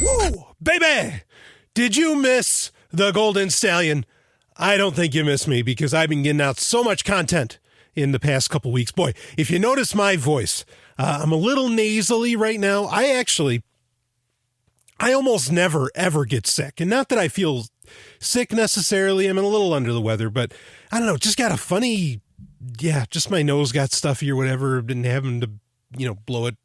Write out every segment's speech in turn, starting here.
Woo, baby! Did you miss the Golden Stallion? I don't think you missed me because I've been getting out so much content in the past couple weeks. Boy, if you notice my voice, I'm a little nasally right now. I almost never, ever get sick. And not that I feel sick necessarily. I'm a little under the weather, but I don't know, just got a funny, just my nose got stuffy or whatever. Been having to, blow it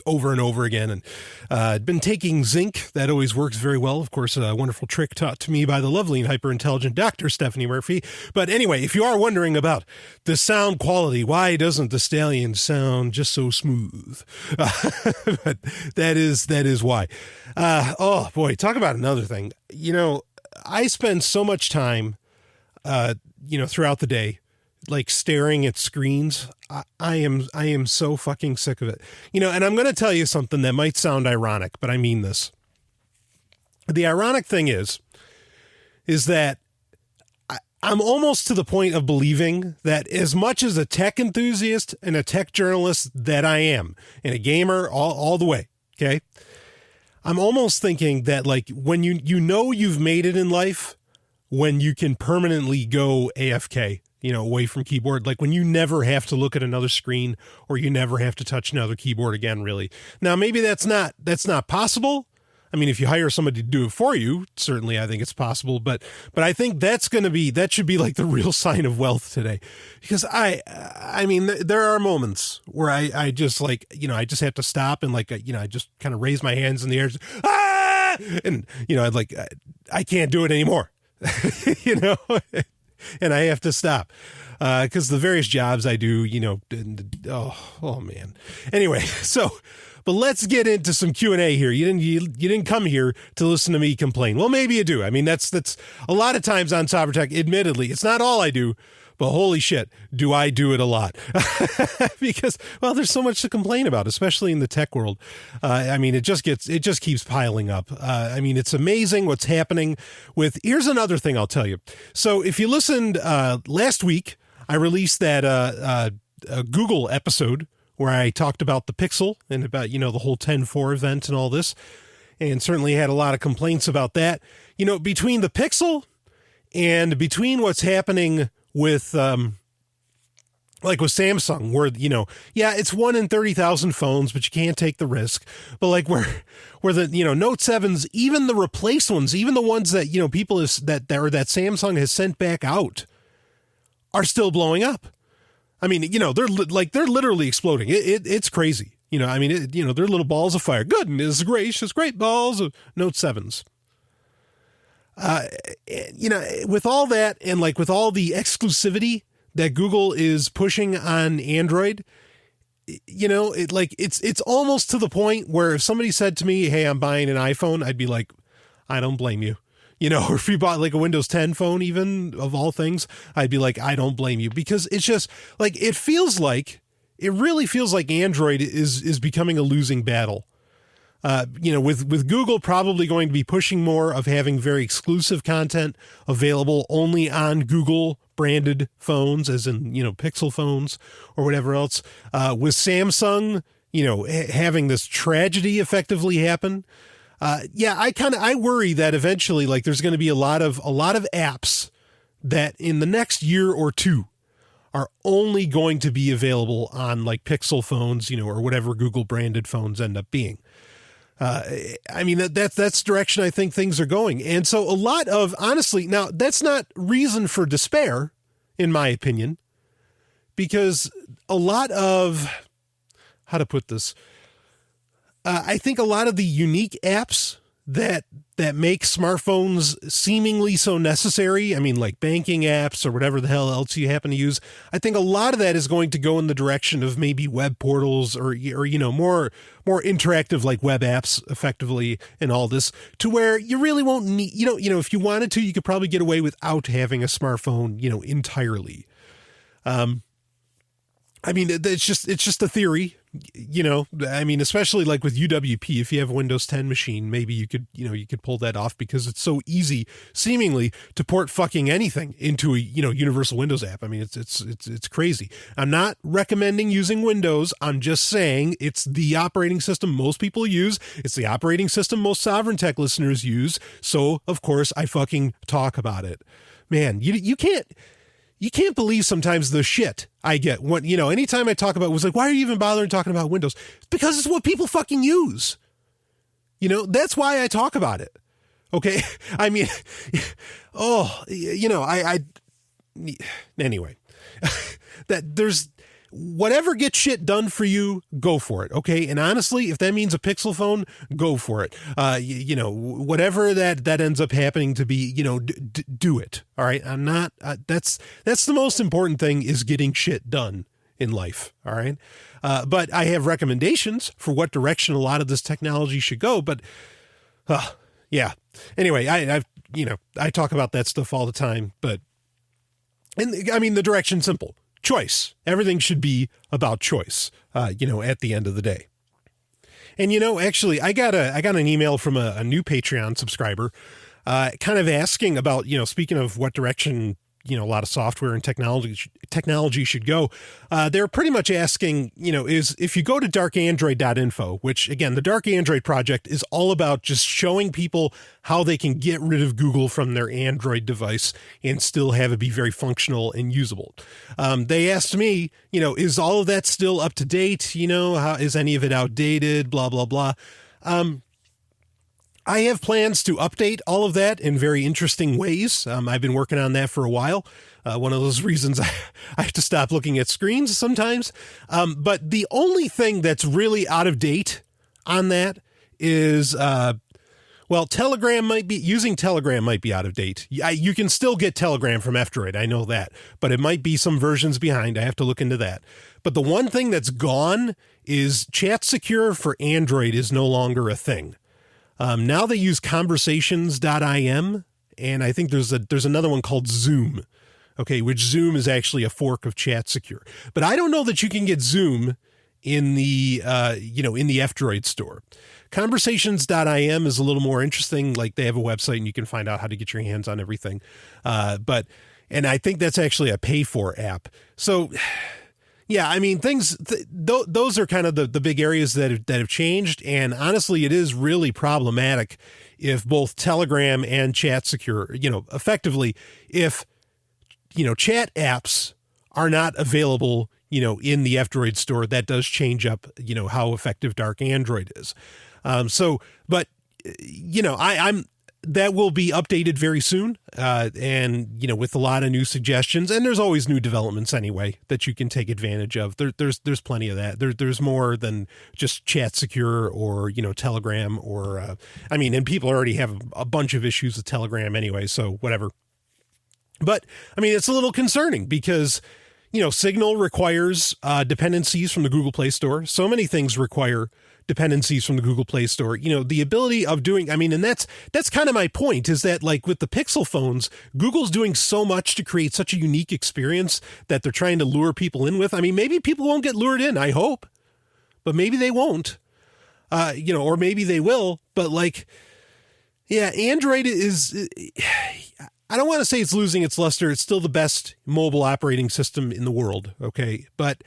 over and over again. And I'd been taking zinc. That always works very well. Of course, a wonderful trick taught to me by the lovely and hyper-intelligent Dr. Stephanie Murphy. But anyway, if you are wondering about the sound quality, why doesn't the Stallion sound just so smooth? But that is why. Oh boy, talk about another thing. I spend so much time, throughout the day, like staring at screens. I am so fucking sick of it. And I'm going to tell you something that might sound ironic, but I mean this. The ironic thing is that I'm almost to the point of believing that as much as a tech enthusiast and a tech journalist that I am, and a gamer all the way, okay? I'm almost thinking that like when you've made it in life, when you can permanently go AFK, away from keyboard, like when you never have to look at another screen or you never have to touch another keyboard again, really. Now, maybe that's not possible. I mean, if you hire somebody to do it for you, certainly I think it's possible, but I think that should be like the real sign of wealth today, because I mean, there are moments where I just like, I just have to stop and like, I just kind of raise my hands in the air, and I'd like, I can't do it anymore, and I have to stop because the various jobs I do, oh man. Anyway, but let's get into some Q&A here. You didn't come here to listen to me complain. Well, maybe you do. I mean, that's a lot of times on Cybertech. Admittedly, it's not all I do, but holy shit, do I do it a lot? Because, well, there's so much to complain about, especially in the tech world. I mean, it just keeps piling up. I mean, it's amazing what's happening with. Here's another thing I'll tell you. So if you listened last week, I released that a Google episode where I talked about the Pixel and about, the whole 10.4 event and all this, and certainly had a lot of complaints about that. Between the Pixel and between what's happening with, like with Samsung, where, it's 1 in 30,000 phones, but you can't take the risk. But like where the, Note 7s, even the replaced ones, even the ones that, people that Samsung has sent back out are still blowing up. I mean, they're literally exploding. It's crazy. I mean, they're little balls of fire. Goodness gracious, great balls of Note 7s. With all that and like with all the exclusivity that Google is pushing on Android, it's almost to the point where if somebody said to me, hey, I'm buying an iPhone, I'd be like, I don't blame you. Or if you bought like a Windows 10 phone, even of all things, I'd be like, I don't blame you, because it's just like, it really feels like Android is becoming a losing battle. With Google probably going to be pushing more of having very exclusive content available only on Google branded phones, as in, Pixel phones or whatever else. With Samsung, having this tragedy effectively happen. I worry that eventually, like, there's going to be a lot of apps that in the next year or two are only going to be available on like Pixel phones, or whatever Google branded phones end up being. I mean, that's the direction I think things are going. And so a lot of, honestly, now that's not reason for despair, in my opinion, because a lot of, how to put this, I think a lot of the unique apps that make smartphones seemingly so necessary, I mean, like banking apps or whatever the hell else you happen to use, I think a lot of that is going to go in the direction of maybe web portals or more interactive like web apps effectively and all this, to where you really won't need, if you wanted to, you could probably get away without having a smartphone, entirely. I mean, it's just a theory, you know, I mean, especially like with UWP, if you have a Windows 10 machine, maybe you could pull that off because it's so easy, seemingly, to port fucking anything into a, universal Windows app. I mean, it's crazy. I'm not recommending using Windows. I'm just saying it's the operating system most people use. It's the operating system most Sovereign Tech listeners use. So, of course, I fucking talk about it. Man, you can't believe sometimes the shit I get when, anytime I talk about it, was like, why are you even bothering talking about Windows? Because it's what people fucking use. That's why I talk about it. Okay. I mean, anyway, that there's whatever gets shit done for you, go for it. Okay. And honestly, if that means a Pixel phone, go for it. Whatever that ends up happening to be, do it. All right. I'm not, that's the most important thing, is getting shit done in life. All right. But I have recommendations for what direction a lot of this technology should go. But, yeah. Anyway, I talk about that stuff all the time, but, and I mean, the direction's simple. Choice. Everything should be about choice, at the end of the day. And, actually, I got an email from a new Patreon subscriber, kind of asking about, speaking of what direction, a lot of software and technology should go. They're pretty much asking, is if you go to darkandroid.info, which again, the Dark Android project is all about just showing people how they can get rid of Google from their Android device and still have it be very functional and usable. They asked me, is all of that still up to date? How is any of it outdated? Blah, blah, blah. I have plans to update all of that in very interesting ways. I've been working on that for a while. One of those reasons I have to stop looking at screens sometimes. But the only thing that's really out of date on that is, Telegram might be out of date. You can still get Telegram from F-Droid. I know that, but it might be some versions behind. I have to look into that. But the one thing that's gone is Chat Secure for Android is no longer a thing. Now they use conversations.im, and I think there's another one called Zoom. Okay, which Zoom is actually a fork of Chat Secure. But I don't know that you can get Zoom in the F-Droid store. Conversations.im is a little more interesting. Like, they have a website and you can find out how to get your hands on everything. And I think that's actually a pay for app. So yeah, I mean, those are kind of the big areas that have changed. And honestly, it is really problematic if both Telegram and Chat Secure, effectively, if, chat apps are not available, in the F-Droid store, that does change up, how effective Dark Android is. That will be updated very soon. And, with a lot of new suggestions, and there's always new developments anyway that you can take advantage of. There's plenty of that. There's more than just Chat Secure or, Telegram or, and people already have a bunch of issues with Telegram anyway, so whatever. But it's a little concerning because, Signal requires, dependencies from the Google Play Store. So many things require dependencies from the Google Play Store, the ability of doing, and that's kind of my point, is that like with the Pixel phones, Google's doing so much to create such a unique experience that they're trying to lure people in with. Maybe people won't get lured in, I hope, but maybe they won't, or maybe they will, but Android is, I don't want to say it's losing its luster. It's still the best mobile operating system in the world. Okay. But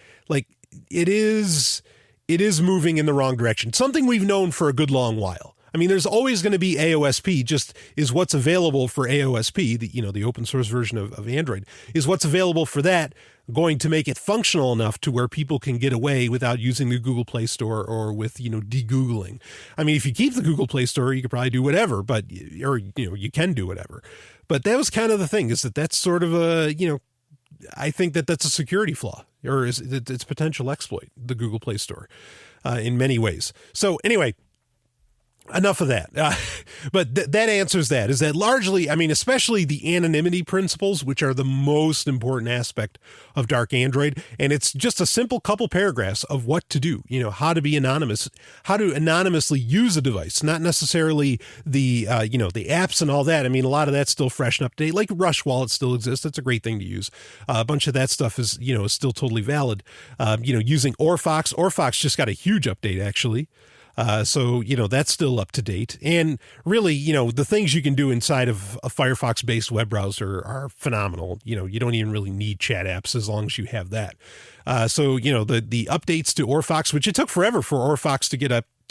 it is moving in the wrong direction. Something we've known for a good long while. There's always going to be AOSP, just is what's available for AOSP, the open source version of Android, is what's available for that going to make it functional enough to where people can get away without using the Google Play Store or with, de-Googling. If you keep the Google Play Store, you could probably do whatever, you can do whatever. But that was kind of the thing, is that's sort of a, I think that's a security flaw, or it's a potential exploit, the Google Play Store, in many ways. So anyway, enough of that. But that answers that. Is that largely, I mean, especially the anonymity principles, which are the most important aspect of Dark Android. And it's just a simple couple paragraphs of what to do, you know, how to be anonymous, how to anonymously use a device, not necessarily the, you know, the apps and all that. I mean, a lot of that's still fresh and up to date. Like Rush Wallet still exists. That's a great thing to use. A bunch of that stuff is, you know, is still totally valid. You know, using Orfox just got a huge update, actually. So, you know, that's still up to date. And really, you know, the things you can do inside of a Firefox-based web browser are phenomenal. You know, you don't even really need chat apps as long as you have that. So, you know, the updates to Orfox, which it took forever for Orfox to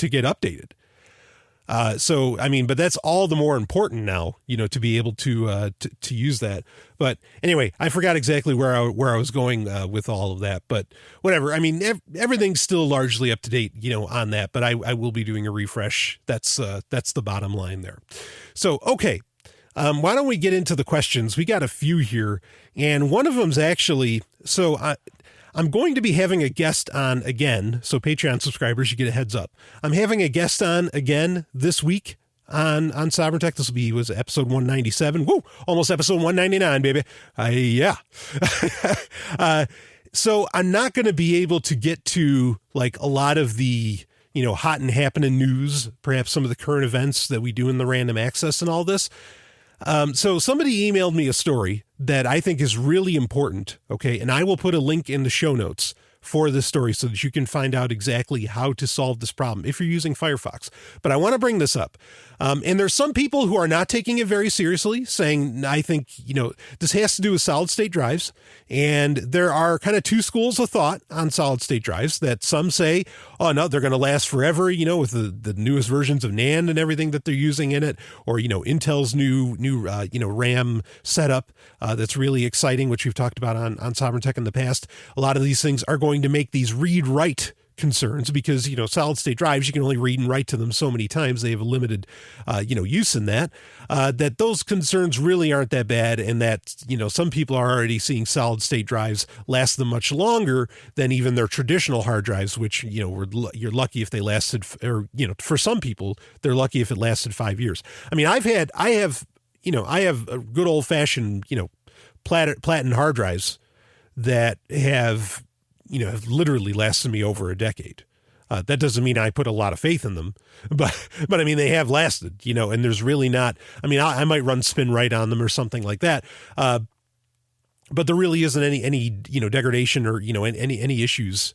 get updated. So, I mean, but that's all the more important now, you know, to be able to use that. But anyway, I forgot exactly where I was going with all of that, but whatever. I mean, everything's still largely up to date, you know, on that, but I will be doing a refresh. That's the bottom line there. So, okay. Why don't we get into the questions? We got a few here, and one of them's actually, I'm going to be having a guest on again. So Patreon subscribers, you get a heads up. I'm having a guest on again this week on Sovereign Tech. This was episode 197. Woo! Almost episode 199, baby. Yeah. So I'm not going to be able to get to like a lot of the, you know, hot and happening news, perhaps some of the current events that we do in the random access and all this. So somebody emailed me a story that I think is really important. Okay. And I will put a link in the show notes for this story so that you can find out exactly how to solve this problem if you're using Firefox. But I want to bring this up. And there's some people who are not taking it very seriously, saying, I think, you know, this has to do with solid state drives. And there are kind of two schools of thought on solid state drives that some say, oh, no, they're going to last forever, you know, with the newest versions of NAND and everything that they're using in it, or, you know, Intel's new you know, RAM setup that's really exciting, which we've talked about on Sovereign Tech in the past. A lot of these things are going to make these read-write concerns because, you know, solid state drives, you can only read and write to them so many times. They have a limited, you know, use in that those concerns really aren't that bad. And that, you know, some people are already seeing solid state drives last them much longer than even their traditional hard drives, which, you know, you're lucky if they lasted, or, you know, for some people, they're lucky if it lasted 5 years. I mean, I have a good old fashioned, you know, platinum hard drives that have, you know, have literally lasted me over a decade. That doesn't mean I put a lot of faith in them, but I mean, they have lasted, you know, and there's really not, I mean, I might run SpinRite on them or something like that. But there really isn't any, you know, degradation or, you know, any issues,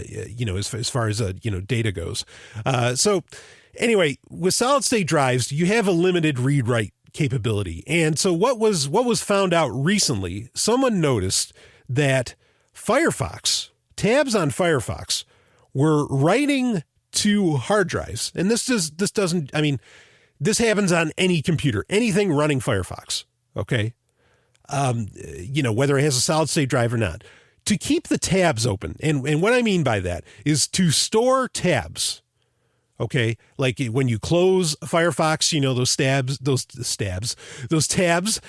you know, as far as, you know, data goes. So anyway, with solid state drives, you have a limited read write capability. And so what was found out recently, someone noticed that Firefox, tabs on Firefox were writing to hard drives. And this doesn't, I mean, this happens on any computer, anything running Firefox. Okay. You know, whether it has a solid state drive or not, to keep the tabs open. And what I mean by that is to store tabs. Okay. Like when you close Firefox, you know, those tabs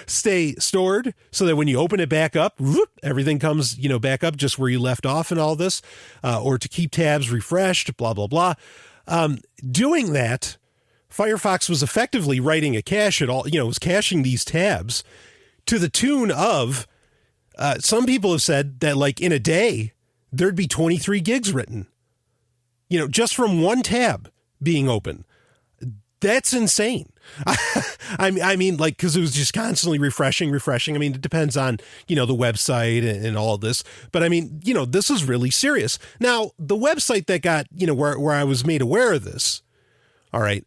stay stored so that when you open it back up, whoop, everything comes, you know, back up just where you left off and all this, or to keep tabs refreshed, blah, blah, blah. Doing that, Firefox was effectively writing a cache at all, you know, was caching these tabs to the tune of, some people have said that like in a day, there'd be 23 gigs written. You know, just from one tab being open. That's insane. I mean, like, because it was just constantly refreshing. I mean, it depends on, you know, the website and all this. But I mean, you know, this is really serious. Now, the website that got, you know, where I was made aware of this, all right,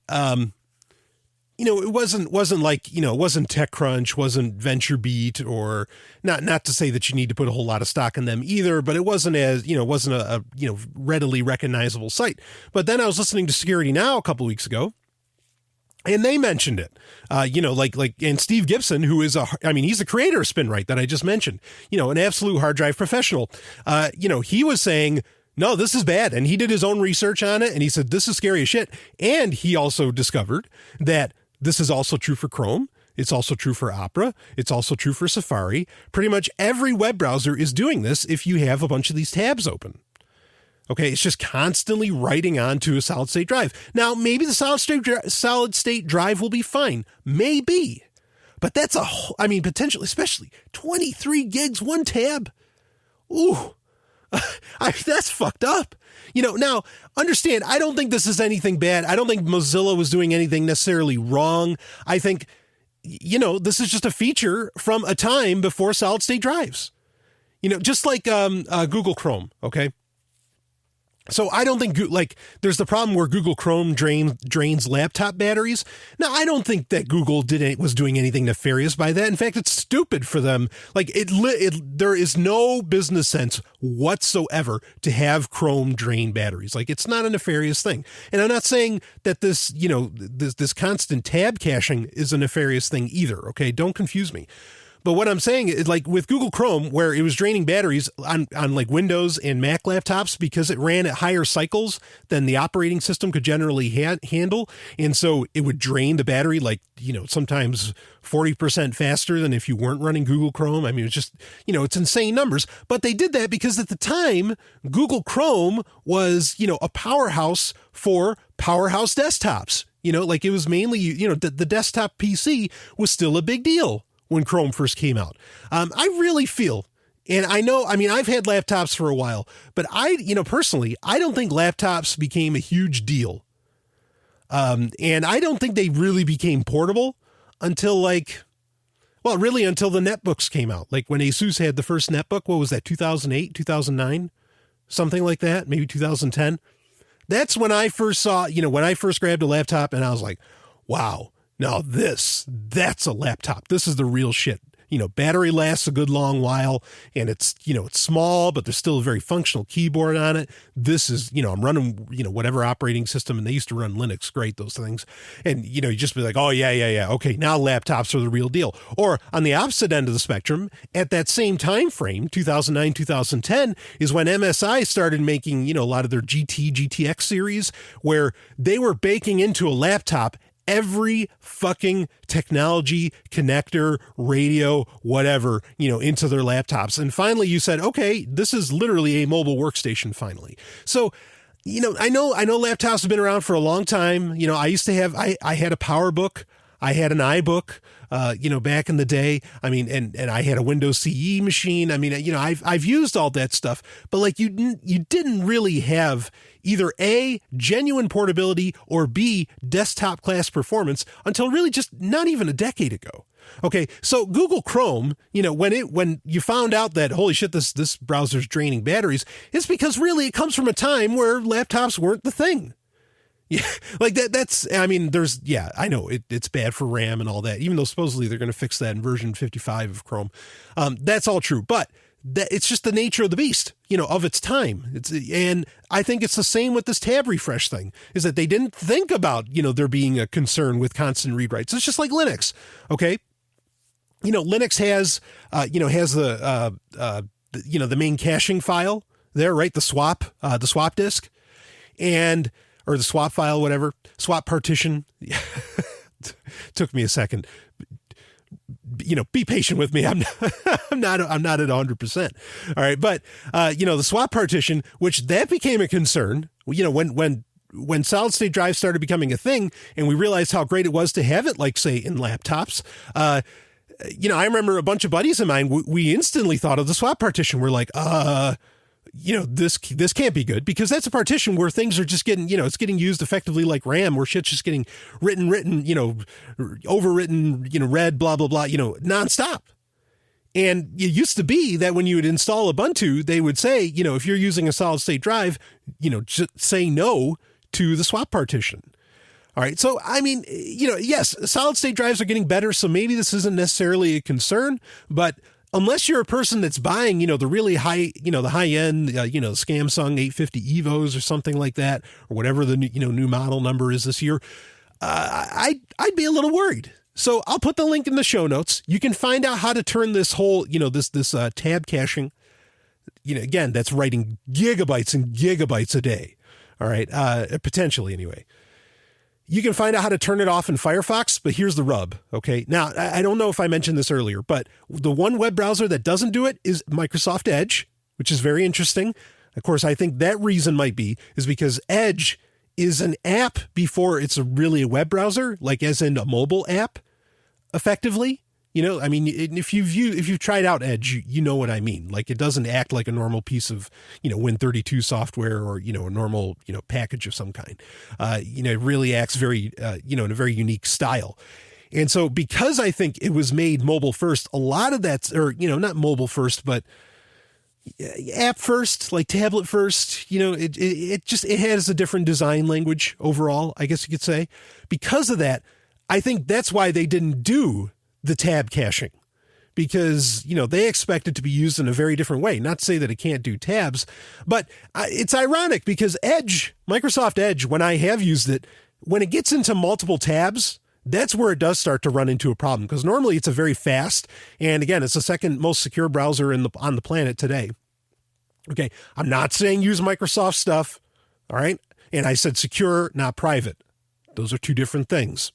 you know, it wasn't like, you know, it wasn't TechCrunch, wasn't VentureBeat, or not to say that you need to put a whole lot of stock in them either, but it wasn't as, you know, wasn't a you know, readily recognizable site. But then I was listening to Security Now a couple of weeks ago, and they mentioned it, you know, like, and Steve Gibson, who is he's the creator of SpinRite that I just mentioned, you know, an absolute hard drive professional. You know, he was saying, no, this is bad. And he did his own research on it. And he said, this is scary as shit. And he also discovered that this is also true for Chrome. It's also true for Opera. It's also true for Safari. Pretty much every web browser is doing this if you have a bunch of these tabs open. Okay, it's just constantly writing onto a solid state drive. Now, maybe the solid state drive will be fine. Maybe. But that's potentially, especially 23 gigs, one tab. Ooh, that's fucked up. Now, understand, I don't think this is anything bad. I don't think Mozilla was doing anything necessarily wrong. I think, this is just a feature from a time before solid state drives. Just like Google Chrome, okay? So I don't think, there's the problem where Google Chrome drains laptop batteries. Now, I don't think that Google was doing anything nefarious by that. In fact, it's stupid for them. There is no business sense whatsoever to have Chrome drain batteries. It's not a nefarious thing. And I'm not saying that this constant tab caching is a nefarious thing either, okay? Don't confuse me. But what I'm saying is, with Google Chrome, where it was draining batteries on Windows and Mac laptops because it ran at higher cycles than the operating system could generally handle. And so it would drain the battery sometimes 40% faster than if you weren't running Google Chrome. I mean, it's just, it's insane numbers. But they did that because at the time, Google Chrome was, a powerhouse for powerhouse desktops. It was mainly, the desktop PC was still a big deal when Chrome first came out. I really feel, and I've had laptops for a while, but personally, I don't think laptops became a huge deal. And I don't think they really became portable until until the netbooks came out. When Asus had the first netbook, what was that, 2008, 2009? Something like that, maybe 2010. That's when I first saw, when I first grabbed a laptop and I was like, wow. Now that's a laptop. This is the real shit. Battery lasts a good long while and it's small, but there's still a very functional keyboard on it. This is, I'm running, whatever operating system, and they used to run Linux. Great, those things. And, you just be like, oh yeah. Okay. Now laptops are the real deal. Or on the opposite end of the spectrum, at that same time frame, 2009, 2010 is when MSI started making, a lot of their GTX series where they were baking into a laptop every fucking technology, connector, radio, whatever, into their laptops. And finally you said, okay, this is literally a mobile workstation finally. So, I know laptops have been around for a long time. I used to have, I had a PowerBook. I had an iBook, back in the day. I mean, and I had a Windows CE machine. I mean, I've used all that stuff, but you didn't really have either A, genuine portability, or B, desktop class performance until really just not even a decade ago. Okay, so Google Chrome, when you found out that, holy shit, this browser's draining batteries, it's because really it comes from a time where laptops weren't the thing. Yeah, I know it's bad for RAM and all that, even though supposedly they're going to fix that in version 55 of Chrome. That's all true, but it's just the nature of the beast, of its time. And I think it's the same with this tab refresh thing, is that they didn't think about, there being a concern with constant read writes. It's just like Linux. Okay. Linux has the main caching file there, right? The swap disk or the swap file, whatever, swap partition. Took me a second. Be patient with me. I'm not at 100%. All right. But, the swap partition, which that became a concern, when solid state drives started becoming a thing and we realized how great it was to have it, say in laptops, I remember a bunch of buddies of mine, we instantly thought of the swap partition. We're like, this can't be good, because that's a partition where things are just getting, it's getting used effectively like RAM, where shit's just getting written, overwritten, read, blah, blah, blah, nonstop. And it used to be that when you would install Ubuntu, they would say, if you're using a solid state drive, just say no to the swap partition. All right. So, yes, solid state drives are getting better. So maybe this isn't necessarily a concern, but unless you're a person that's buying, the really high, the high end, Samsung 850 Evos or something like that, or whatever the new model number is this year, I'd be a little worried. So I'll put the link in the show notes. You can find out how to turn this whole, this tab caching, again, that's writing gigabytes and gigabytes a day. All right. Potentially anyway. You can find out how to turn it off in Firefox, but here's the rub. Okay. Now, I don't know if I mentioned this earlier, but the one web browser that doesn't do it is Microsoft Edge, which is very interesting. Of course, I think that reason might be is because Edge is an app before it's really a web browser, like as in a mobile app, effectively. You know, I mean, if you've tried out Edge, you know what I mean. Like, it doesn't act like a normal piece of, Win32 software or, a normal, package of some kind. It really acts very, in a very unique style. And so because I think it was made mobile first, a lot of that's, or, not mobile first, but app first, like tablet first, it has a different design language overall, I guess you could say. Because of that, I think that's why they didn't do the tab caching, because, they expect it to be used in a very different way. Not to say that it can't do tabs, but it's ironic because Microsoft Edge, when I have used it, when it gets into multiple tabs, that's where it does start to run into a problem, because normally it's a very fast, and again, it's the second most secure browser on the planet today. Okay. I'm not saying use Microsoft stuff. All right. And I said secure, not private. Those are two different things.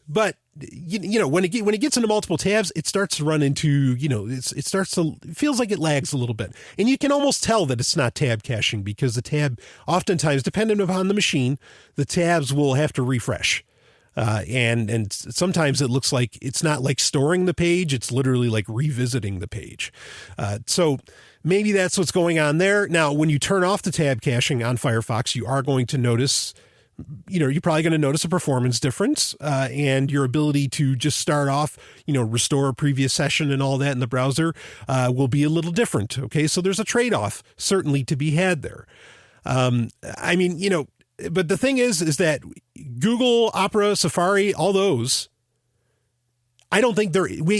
But when it gets into multiple tabs, it starts to run into, it feels like it lags a little bit, and you can almost tell that it's not tab caching, because the tab, oftentimes, dependent upon the machine, the tabs will have to refresh. And sometimes it looks like it's not like storing the page. It's literally like revisiting the page. So maybe that's what's going on there. Now, when you turn off the tab caching on Firefox, you are going to notice, you're probably going to notice a performance difference, and your ability to just start off, restore a previous session and all that in the browser, will be a little different. Okay. So there's a trade-off certainly to be had there. But the thing is that Google, Opera, Safari, all those, I don't think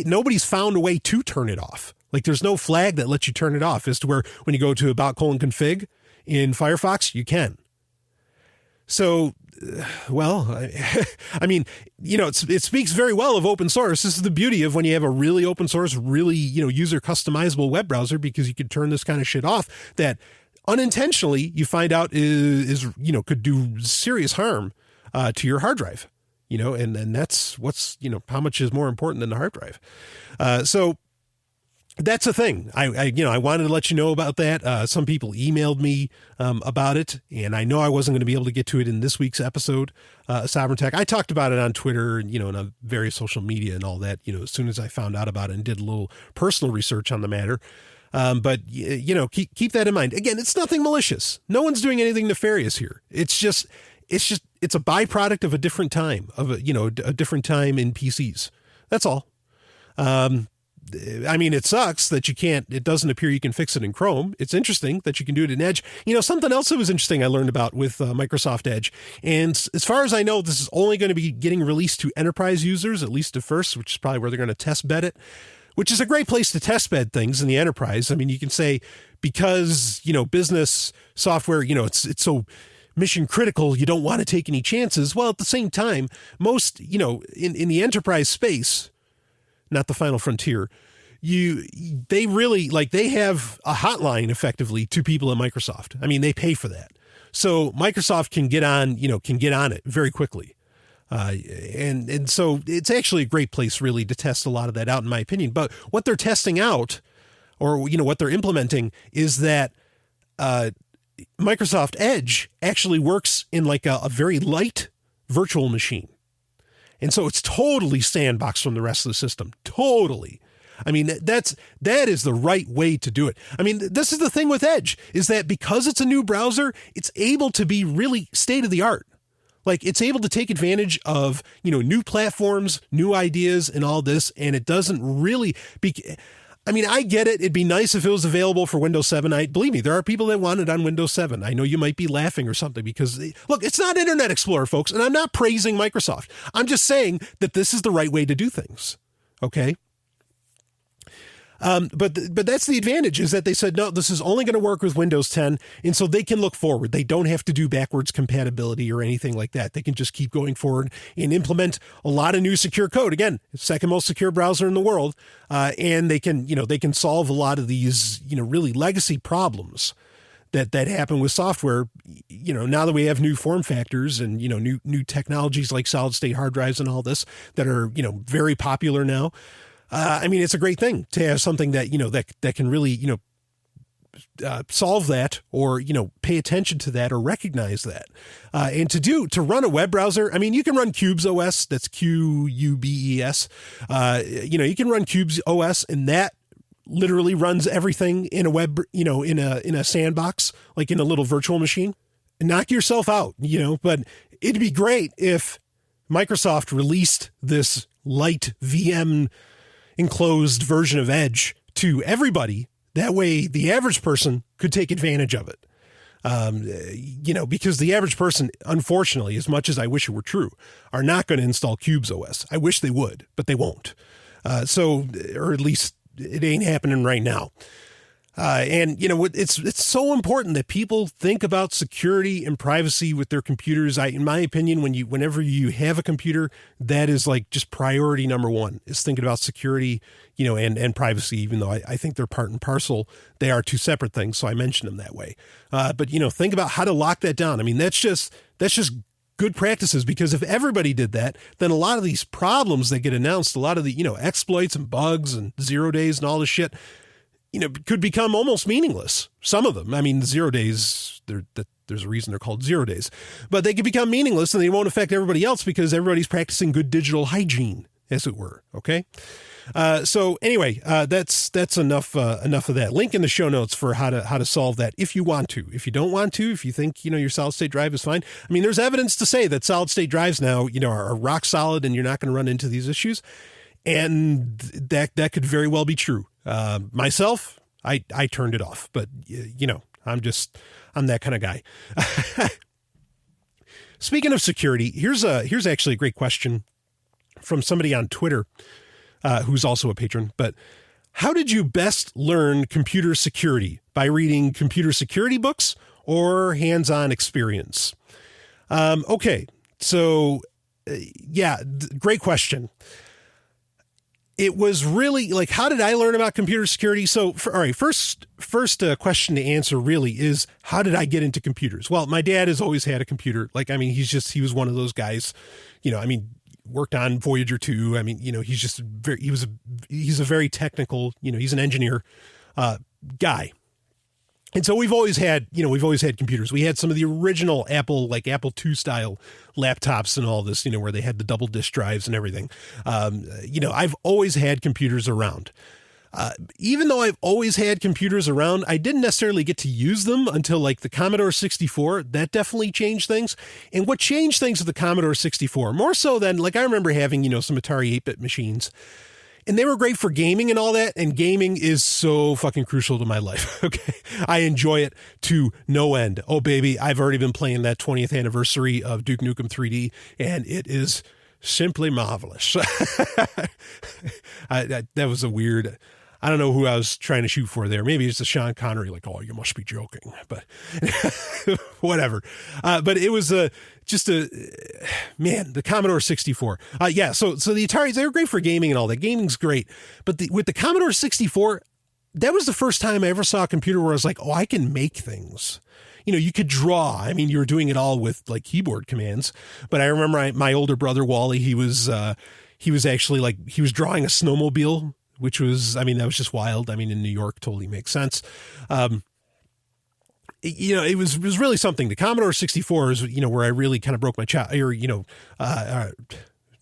nobody's found a way to turn it off. Like, there's no flag that lets you turn it off, as to where when you go to about:config in Firefox, you can. So, it speaks very well of open source. This is the beauty of when you have a really open source, really, user customizable web browser, because you can turn this kind of shit off that unintentionally you find out is could do serious harm to your hard drive, and that's what's, how much is more important than the hard drive. So that's a thing. I wanted to let you know about that. Some people emailed me about it, and I know I wasn't going to be able to get to it in this week's episode of Sovereign Tech. I talked about it on Twitter and, and on various social media and all that, as soon as I found out about it and did a little personal research on the matter. But keep that in mind. Again, it's nothing malicious. No one's doing anything nefarious here. It's a byproduct of a different time, of a different time in PCs. That's all. It sucks that it doesn't appear you can fix it in Chrome. It's interesting that you can do it in Edge. Something else that was interesting I learned about with Microsoft Edge. And as far as I know, this is only going to be getting released to enterprise users, at least at first, which is probably where they're going to test bed it, which is a great place to test bed things in the enterprise. I mean, you can say, because, business software, it's so mission critical, you don't want to take any chances. Well, at the same time, most, in the enterprise space, not the final frontier, they really, they have a hotline effectively to people at Microsoft. I mean, they pay for that. So Microsoft can get on it very quickly. And so it's actually a great place really to test a lot of that out, in my opinion. But what they're testing out, or, what they're implementing, is that, Microsoft Edge actually works in like a very light virtual machine. And so it's totally sandboxed from the rest of the system. Totally. I mean, that is the right way to do it. I mean, this is the thing with Edge, is that because it's a new browser, it's able to be really state of the art. Like, it's able to take advantage of, new platforms, new ideas and all this. And it doesn't really I get it. It'd be nice if it was available for Windows 7. Believe me, there are people that want it on Windows 7. I know you might be laughing or something because, look, it's not Internet Explorer, folks, and I'm not praising Microsoft. I'm just saying that this is the right way to do things. Okay. But that's the advantage, is that they said, no, this is only going to work with Windows 10. And so they can look forward. They don't have to do backwards compatibility or anything like that. They can just keep going forward and implement a lot of new secure code. Again, second most secure browser in the world. And they can solve a lot of these, really legacy problems that happen with software, now that we have new form factors and, new technologies like solid state hard drives and all this that are, very popular now. It's a great thing to have something that, that can really, solve that, or, pay attention to that or recognize that. And to run a web browser, I mean, you can run Qubes OS, that's Qubes. You can run Qubes OS, and that literally runs everything in a web, in a sandbox, like in a little virtual machine. Knock yourself out, but it'd be great if Microsoft released this light VM enclosed version of Edge to everybody. That way the average person could take advantage of it. Because the average person, unfortunately, as much as I wish it were true, are not going to install Qubes OS. I wish they would, but they won't. Or at least it ain't happening right now. It's so important that people think about security and privacy with their computers. In my opinion, whenever you have a computer, that is like just priority number one, is thinking about security, and privacy, even though I think they're part and parcel. They are two separate things. So I mention them that way. But think about how to lock that down. I mean, that's just good practices, because if everybody did that, then a lot of these problems that get announced, a lot of the, exploits and bugs and 0 days and all this shit, could become almost meaningless. Some of them, I mean, 0 days, there's a reason they're called 0 days, but they could become meaningless, and they won't affect everybody else because everybody's practicing good digital hygiene, as it were. Okay. So anyway, that's enough of that. Link in the show notes for how to solve that if you want to. If you don't want to, if you think, your solid state drive is fine. I mean, there's evidence to say that solid state drives now, are rock solid, and you're not going to run into these issues. And that could very well be true. Myself, I turned it off, but I'm that kind of guy. Speaking of security, here's actually a great question from somebody on Twitter, who's also a patron. But how did you best learn computer security? By reading computer security books or hands-on experience? Okay. So great question. It was really like, how did I learn about computer security? So, first question to answer really is, how did I get into computers? Well, my dad has always had a computer. He was one of those guys, worked on Voyager 2. He's a very technical, he's an engineer, guy. And so we've always had computers. We had some of the original Apple II style laptops and all this, where they had the double disk drives and everything. I've always had computers around. Even though I've always had computers around, I didn't necessarily get to use them until the Commodore 64. That definitely changed things. And what changed things with the Commodore 64, more so than I remember having, some Atari 8-bit machines. And they were great for gaming and all that. And gaming is so fucking crucial to my life. Okay. I enjoy it to no end. Oh, baby. I've already been playing that 20th anniversary of Duke Nukem 3D, and it is simply marvelous. That was a weird, I don't know who I was trying to shoot for there. Maybe it's a Sean Connery, oh, you must be joking, but whatever. But it was the Commodore 64. So the Ataris, they were great for gaming and all that. Gaming's great. But with the Commodore 64, that was the first time I ever saw a computer where I was like, oh, I can make things. You could draw. I mean, you were doing it all with keyboard commands. But I remember my older brother, Wally, he was actually he was drawing a snowmobile, which was, that was just wild. In New York, totally makes sense. It was really something. The Commodore 64 is, where I really kind of broke my chop, or,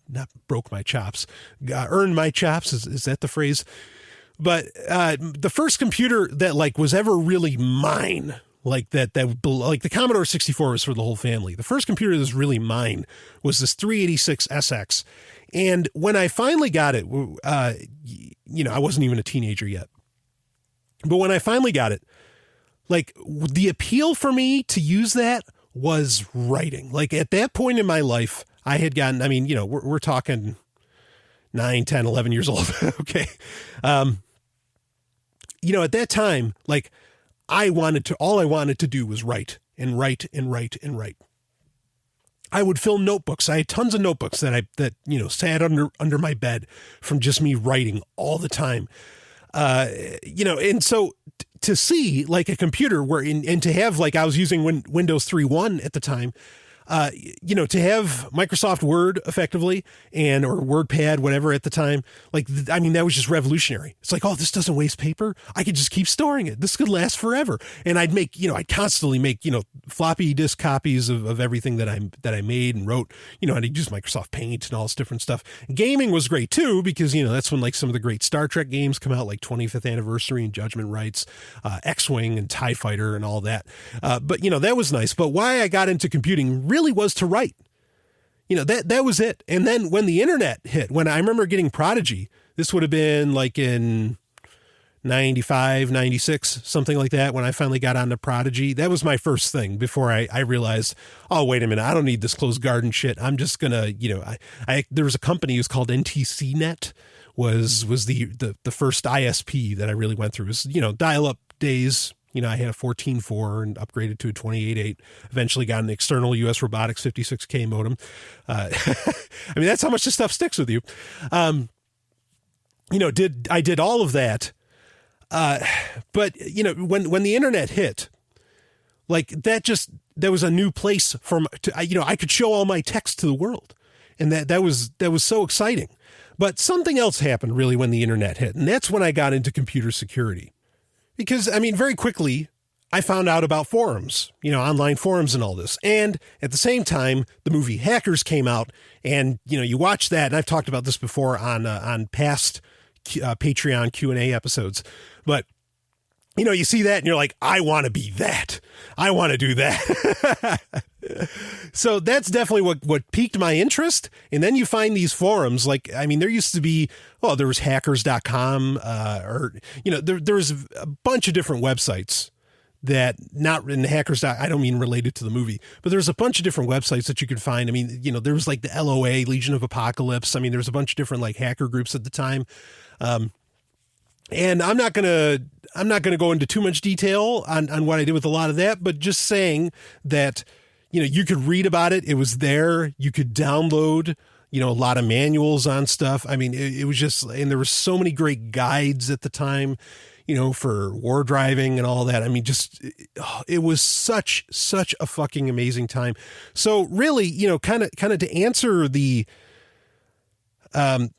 not broke my chops, earned my chops. Is that the phrase? But, the first computer that was ever really mine, the Commodore 64 was for the whole family. The first computer that was really mine was this 386 SX. And when I finally got it, I wasn't even a teenager yet, but when I finally got it, the appeal for me to use that was writing. At that point in my life, I had gotten, we're talking 9, 10, 11 years old. Okay. At that time, all I wanted to do was write and write and write and write. I would fill notebooks. I had tons of notebooks that sat under my bed from just me writing all the time. And so to see a computer and to have, I was using Windows 3.1 at the time. to have Microsoft Word effectively or WordPad, whatever at the time, that was just revolutionary. It's like, oh, this doesn't waste paper. I could just keep storing it. This could last forever. And I'd constantly make, floppy disk copies of everything that I made and wrote, I'd use Microsoft Paint and all this different stuff. Gaming was great too, because, that's when like some of the great Star Trek games come out, like 25th Anniversary and Judgment Rights, X-Wing and TIE Fighter and all that. But that was nice. But why I got into computing really was to write. That was it. And then when the internet hit, when I remember getting Prodigy, this would have been like in 95, 96, something like that, when I finally got onto Prodigy. That was my first thing before I realized, oh, wait a minute, I don't need this closed garden shit. I'm just gonna, there was a company, it was called NTC Net, was the first ISP that I really went through. It was, dial-up days. I had a 14.4 and upgraded to a 28.8, eventually got an external US Robotics 56K modem. That's how much this stuff sticks with you. I did all of that. But when the internet hit, there was a new place I could show all my text to the world. And that was so exciting. But something else happened really when the internet hit. And that's when I got into computer security. Because, very quickly, I found out about forums, online forums and all this. And at the same time, the movie Hackers came out, and, you watch that, and I've talked about this before on past Patreon Q&A episodes. But, you see that, and you're like, I want to be that. I want to do that. So that's definitely what piqued my interest. And then you find these forums, there used to be, there was hackers.com, there was a bunch of different websites that not in hackers. I don't mean related to the movie, but there's a bunch of different websites that you could find. There was like the LOA, Legion of Apocalypse. There's a bunch of different like hacker groups at the time. And I'm not going to go into too much detail on what I did with a lot of that, but just saying that, you could read about it. It was there. You could download, a lot of manuals on stuff. It was just, and there were so many great guides at the time, for war driving and all that. It was such a fucking amazing time. So really, kind of to answer the, I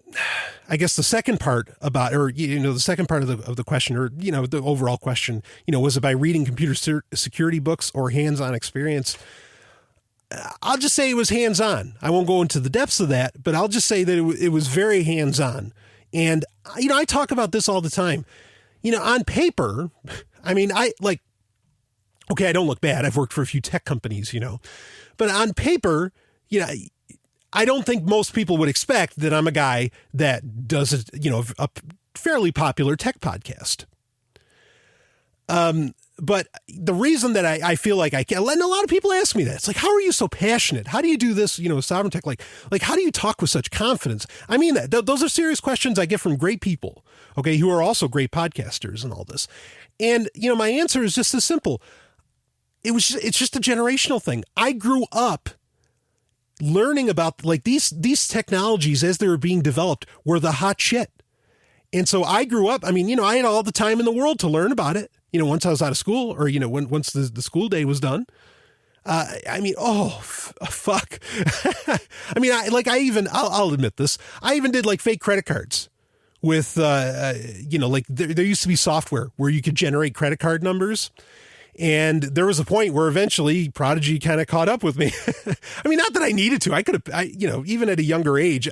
guess the second part about, or, the second part of the question, or, the overall question, was it by reading computer security books or hands-on experience? I'll just say it was hands-on. I won't go into the depths of that, but I'll just say that it was very hands-on. And, I talk about this all the time, on paper. I don't look bad. I've worked for a few tech companies, but on paper, I don't think most people would expect that I'm a guy that does a fairly popular tech podcast. But the reason that I feel like I can, and a lot of people ask me that, it's like, how are you so passionate? How do you do this, sovereign tech? Like, how do you talk with such confidence? Those are serious questions I get from great people, okay, who are also great podcasters and all this. And, my answer is just as simple. It's just a generational thing. I grew up learning about these technologies as they were being developed were the hot shit. And so I grew up, I had all the time in the world to learn about it. Once I was out of school, or, once the school day was done, fuck. I'll admit this. I even did fake credit cards with, there used to be software where you could generate credit card numbers. And there was a point where eventually Prodigy kind of caught up with me. Not that I needed to. I could have, even at a younger age,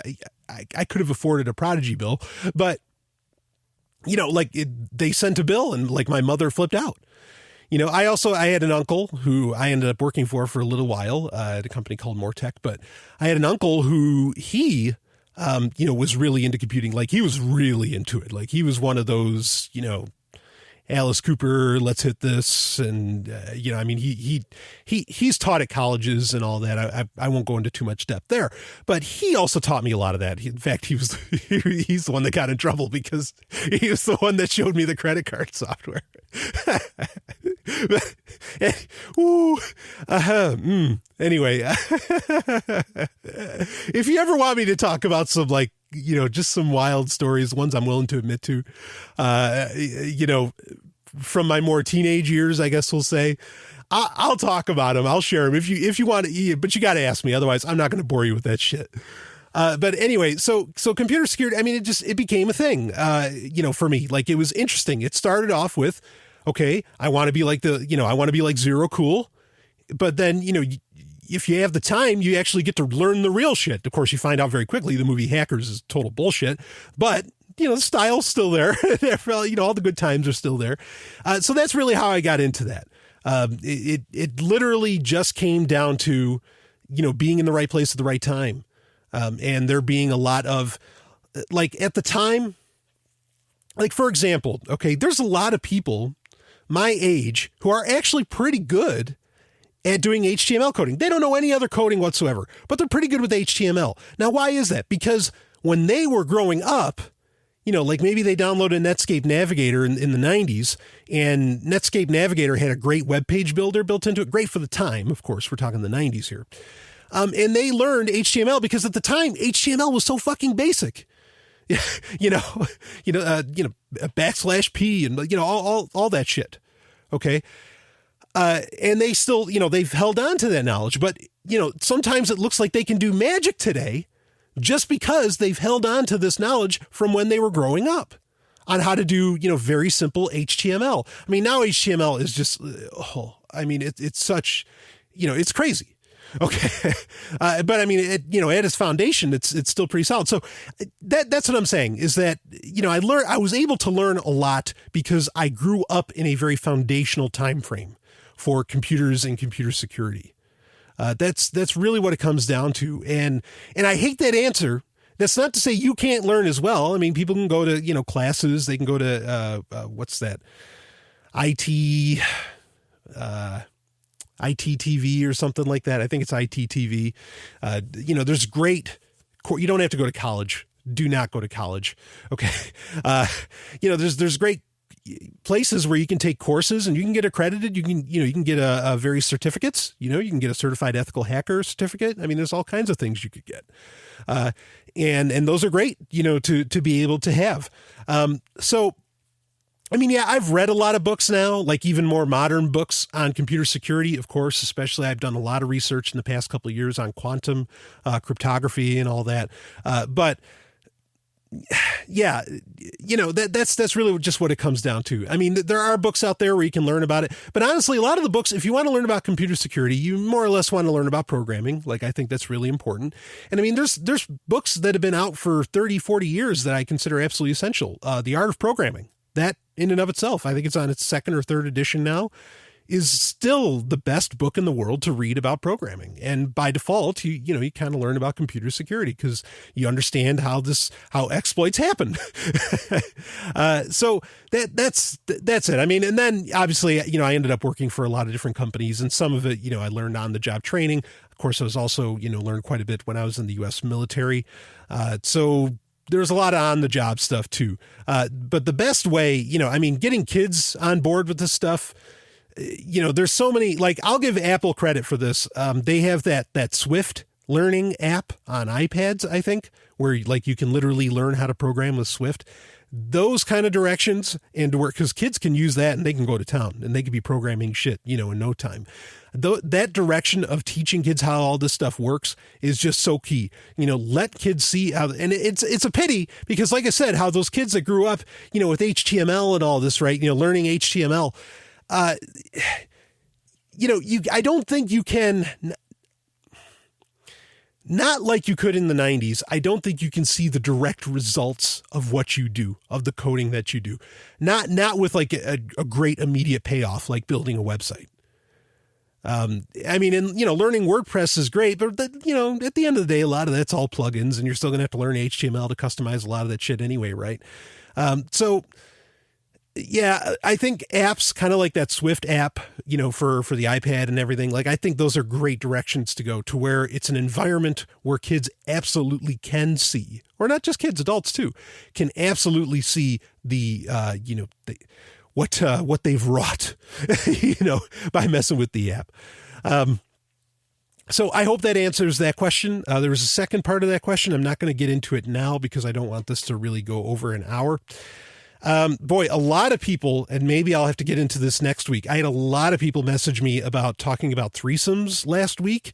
I could have afforded a Prodigy bill, but they sent a bill and my mother flipped out. I had an uncle who I ended up working for a little while at a company called Mortec, but I had an uncle who he, was really into computing. He was really into it. He was one of those, Alice Cooper, let's hit this. And, he's taught at colleges and all that. I won't go into too much depth there, but he also taught me a lot of that. In fact, he's the one that got in trouble because he was the one that showed me the credit card software. Anyway, if you ever want me to talk about some just some wild stories, ones I'm willing to admit to, from my more teenage years, I guess we'll say, I'll talk about them. I'll share them if you want to, but you got to ask me. Otherwise, I'm not going to bore you with that shit. But anyway, so computer security, I mean, it became a thing, for me. Like, it was interesting. It started off with, okay, I want to be like Zero Cool. But then, if you have the time, you actually get to learn the real shit. Of course, you find out very quickly the movie Hackers is total bullshit. But, the style's still there. All the good times are still there. So that's really how I got into that. It literally just came down to, being in the right place at the right time. And there being a lot of, like, at the time, like, for example, okay, there's a lot of people my age who are actually pretty good at doing HTML coding. They don't know any other coding whatsoever, but they're pretty good with HTML. Now, why is that? Because when they were growing up, like maybe they downloaded Netscape Navigator in the 90s, and Netscape Navigator had a great web page builder built into it. Great for the time, of course, we're talking the 90s here. And they learned HTML because at the time, HTML was so fucking basic. /P and, all that shit. Okay. And they still, they've held on to that knowledge, but, sometimes it looks like they can do magic today just because they've held on to this knowledge from when they were growing up on how to do, very simple HTML. I mean, now HTML is just, it's such, it's crazy. Okay. But I mean, at its foundation, it's still pretty solid. So that's what I'm saying is that, I was able to learn a lot because I grew up in a very foundational time frame for computers and computer security. That's really what it comes down to. And I hate that answer. That's not to say you can't learn as well. I mean, people can go to, classes. They can go to, what's that? ITTV or something like that. I think it's ITTV. There's great, you don't have to go to college. Do not go to college. Okay. There's great places where you can take courses and you can get accredited. You can get a various certificates, you can get a certified ethical hacker certificate. I mean, there's all kinds of things you could get. And those are great, to be able to have. So, I mean, yeah, I've read a lot of books now, like even more modern books on computer security, of course, especially I've done a lot of research in the past couple of years on quantum cryptography and all that. But yeah, that's really just what it comes down to. I mean, there are books out there where you can learn about it, but honestly, a lot of the books, if you want to learn about computer security, you more or less want to learn about programming. Like, I think that's really important. And I mean, there's books that have been out for 30, 40 years that I consider absolutely essential. The Art of Programming. That in and of itself, I think it's on its second or third edition now, is still the best book in the world to read about programming. And by default, you kind of learn about computer security because you understand how exploits happen. So that's it. I mean, and then obviously, I ended up working for a lot of different companies, and some of it, I learned on the job training. Of course, I was also, learned quite a bit when I was in the U.S. military. So there's a lot of on the job stuff too. But the best way, getting kids on board with this stuff, there's so many, like, I'll give Apple credit for this. They have that Swift learning app on iPads, I think, where like you can literally learn how to program with Swift. Those kind of directions and to work, because kids can use that and they can go to town and they can be programming shit, in no time. That direction of teaching kids how all this stuff works is just so key. Let kids see how, and it's a pity because, like I said, how those kids that grew up, with HTML and all this, right? Learning HTML, I don't think you can, not like you could in the 90s. I don't think you can see the direct results of what you do, of the coding that you do. Not with like a great immediate payoff, like building a website. Learning WordPress is great, but at the end of the day, a lot of that's all plugins and you're still going to have to learn HTML to customize a lot of that shit anyway. Right. So yeah, I think apps kind of like that Swift app, for the iPad and everything. Like, I think those are great directions to go to, where it's an environment where kids absolutely can see, or not just kids, adults too, can absolutely see what they've wrought, by messing with the app. So I hope that answers that question. There was a second part of that question. I'm not going to get into it now because I don't want this to really go over an hour. Boy, a lot of people, and maybe I'll have to get into this next week. I had a lot of people message me about talking about threesomes last week.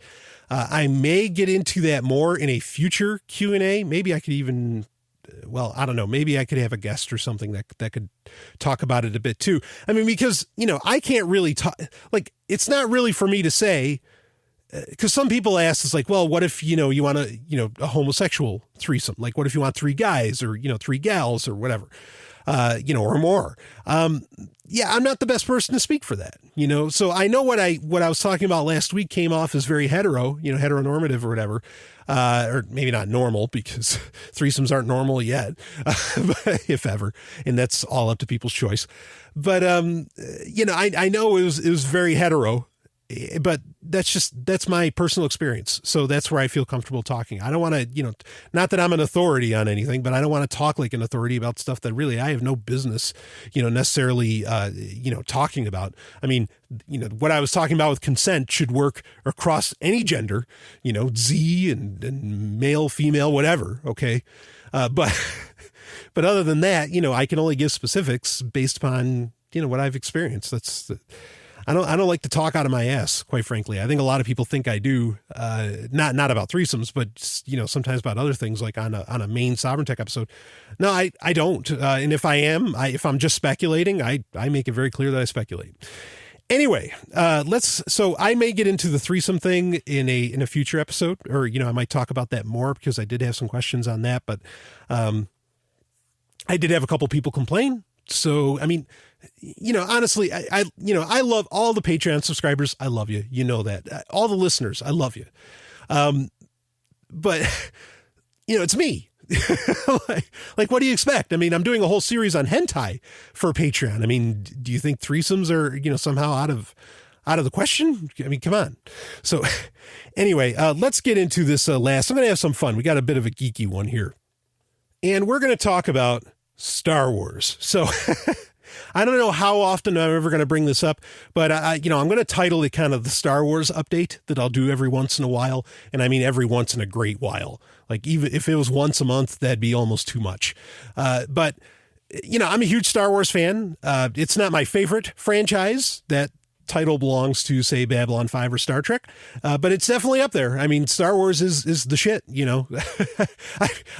I may get into that more in a future Q&A. Maybe I could even, well, I don't know. Maybe I could have a guest or something that could talk about it a bit too. I mean, because, I can't really talk, like, it's not really for me to say, because some people ask, it's like, well, what if, you want a homosexual threesome? Like, what if you want 3 guys or, 3 gals or whatever, or more? Yeah, I'm not the best person to speak for that, so I know what I was talking about last week came off as very heteronormative or whatever, or maybe not normal, because threesomes aren't normal yet, if ever. And that's all up to people's choice. But, I know it was very hetero. But that's my personal experience. So that's where I feel comfortable talking. I don't want to, not that I'm an authority on anything, but I don't want to talk like an authority about stuff that really I have no business, necessarily, talking about. I mean, what I was talking about with consent should work across any gender, Z and male, female, whatever. Okay. But other than that, I can only give specifics based upon, what I've experienced. I don't like to talk out of my ass, quite frankly. I think a lot of people think I do, not about threesomes, but sometimes about other things, like on a main Sovereign Tech episode. No, I don't. And if I am, if I'm just speculating, I make it very clear that I speculate. Anyway, so I may get into the threesome thing in a future episode, or I might talk about that more, because I did have some questions on that, but I did have a couple people complain. So, I mean, honestly, I love all the Patreon subscribers. I love you. You know that. All the listeners, I love you. But, it's me. like, what do you expect? I mean, I'm doing a whole series on hentai for Patreon. I mean, do you think threesomes are, somehow out of the question? I mean, come on. So anyway, let's get into this last. I'm going to have some fun. We got a bit of a geeky one here. And we're going to talk about Star Wars. So I don't know how often I'm ever going to bring this up, but I'm going to title it kind of the Star Wars update that I'll do every once in a while. And I mean, every once in a great while. Like, even if it was once a month, that'd be almost too much. But I'm a huge Star Wars fan. It's not my favorite franchise. That title belongs to, say, Babylon 5 or Star Trek. But it's definitely up there. I mean, Star Wars is the shit,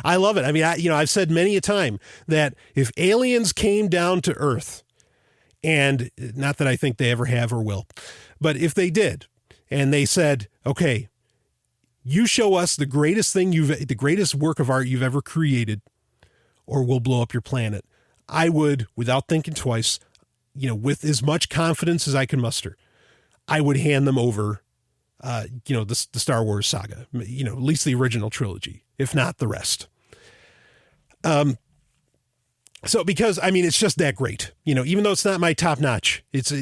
I love it. I mean, I've said many a time that if aliens came down to Earth, and not that I think they ever have or will, but if they did, and they said, okay, you show us the greatest work of art you've ever created, or we'll blow up your planet, I would, without thinking twice, with as much confidence as I can muster, I would hand them over, the Star Wars saga, at least the original trilogy, if not the rest. So because, I mean, it's just that great, even though it's not my top notch, it's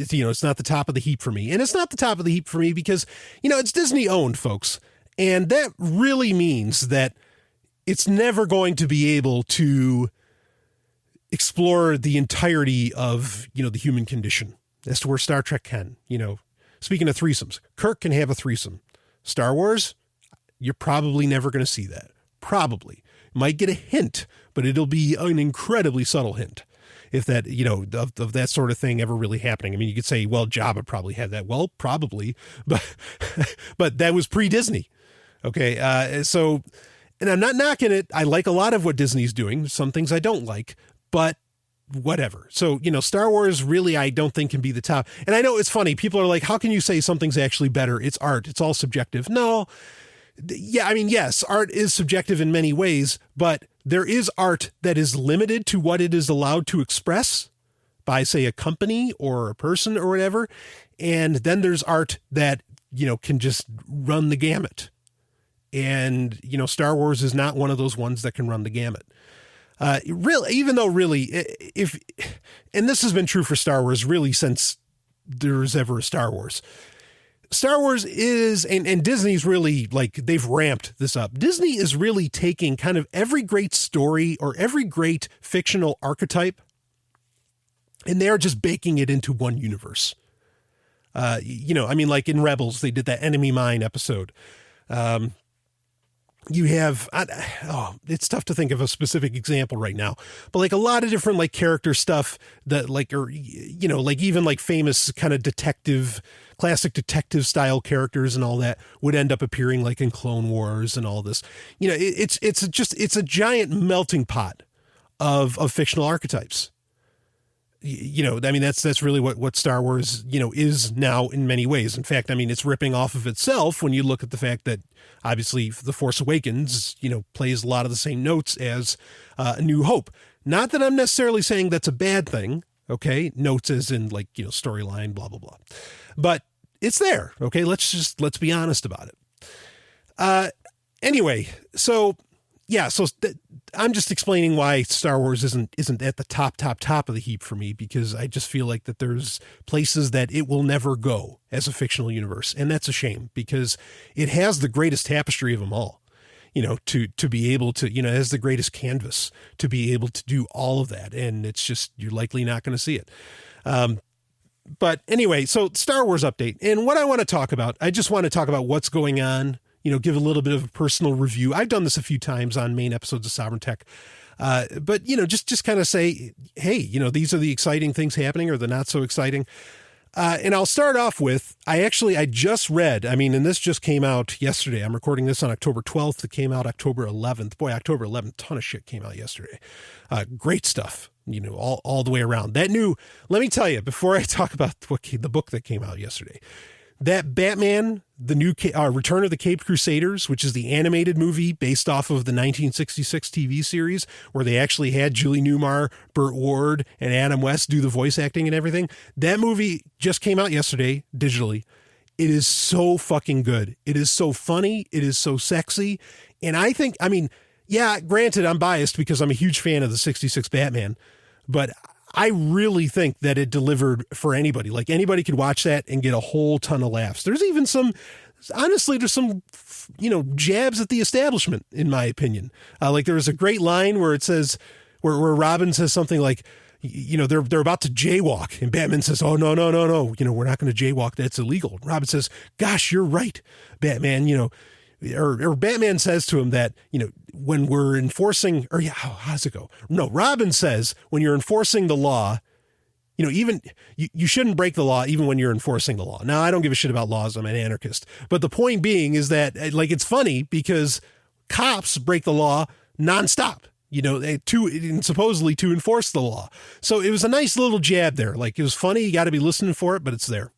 not the top of the heap for me. And it's not the top of the heap for me because, it's Disney owned, folks. And that really means that it's never going to be able to explore the entirety of, the human condition as to where Star Trek can. Speaking of threesomes, Kirk can have a threesome. Star Wars, you're probably never going to see that. Probably. Might get a hint, but it'll be an incredibly subtle hint. If that, of that sort of thing ever really happening. I mean, you could say, well, Jabba probably had that. Well, probably, but that was pre-Disney. Okay. So, and I'm not knocking it. I like a lot of what Disney's doing. Some things I don't like, but whatever. So, Star Wars really, I don't think can be the top. And I know it's funny. People are like, how can you say something's actually better? It's art. It's all subjective. No. Yeah. I mean, yes, art is subjective in many ways, but there is art that is limited to what it is allowed to express by, say, a company or a person or whatever. And then there's art that, can just run the gamut. And, Star Wars is not one of those ones that can run the gamut. Really, even though really, and this has been true for Star Wars really since there's ever a Star Wars. Star Wars is, and Disney's really, like, they've ramped this up. Disney is really taking kind of every great story or every great fictional archetype, and they're just baking it into one universe. I mean, like in Rebels, they did that Enemy Mine episode. you have, it's tough to think of a specific example right now, but like a lot of different like character stuff that like, or, you know, like even like famous kind of classic detective style characters and all that would end up appearing like in Clone Wars and all this, you know, it's a giant melting pot of fictional archetypes. You know, I mean, that's really what Star Wars, you know, is now in many ways. In fact, I mean, it's ripping off of itself when you look at the fact that obviously The Force Awakens, you know, plays a lot of the same notes as A New Hope. Not that I'm necessarily saying that's a bad thing. Okay. Notes as in like, you know, storyline, blah, blah, blah. But it's there. Okay. Let's be honest about it. Anyway, so yeah, I'm just explaining why Star Wars isn't at the top of the heap for me, because I just feel like that there's places that it will never go as a fictional universe. And that's a shame, because it has the greatest tapestry of them all, you know, to be able to, you know, it has the greatest canvas to be able to do all of that. And it's just, you're likely not going to see it. But anyway, so Star Wars update. And what I want to talk about, I just want to talk about what's going on, you know, give a little bit of a personal review. I've done this a few times on main episodes of Sovereign Tech. But, you know, just kind of say, hey, you know, these are the exciting things happening or the not so exciting. And I'll start off with, I just read, I mean, and this just came out yesterday. I'm recording this on October 12th. It came out October 11th. Boy, October 11th, ton of shit came out yesterday. Great stuff, you know, all the way around. Let me tell you, before I talk about the book that came out yesterday, that Batman, the new Return of the Caped Crusaders, which is the animated movie based off of the 1966 TV series, where they actually had Julie Newmar, Burt Ward, and Adam West do the voice acting and everything. That movie just came out yesterday digitally. It is so fucking good. It is so funny. It is so sexy. And I think, I mean, yeah, granted, I'm biased because I'm a huge fan of the 66 Batman, but I really think that it delivered for anybody. Like anybody could watch that and get a whole ton of laughs. There's even there's some, you know, jabs at the establishment, in my opinion. Like there was a great line where it says, where Robin says something like, you know, they're about to jaywalk, and Batman says, oh, no, you know, we're not going to jaywalk. That's illegal. And Robin says, gosh, you're right, Batman, you know, or Batman says to him that, you know, when we're enforcing, or yeah, how does it go? No, Robin says when you're enforcing the law, you know, even you shouldn't break the law even when you're enforcing the law. Now, I don't give a shit about laws. I'm an anarchist. But the point being is that, like, it's funny because cops break the law nonstop, you know, supposedly to enforce the law. So it was a nice little jab there. Like, it was funny. You got to be listening for it, but it's there.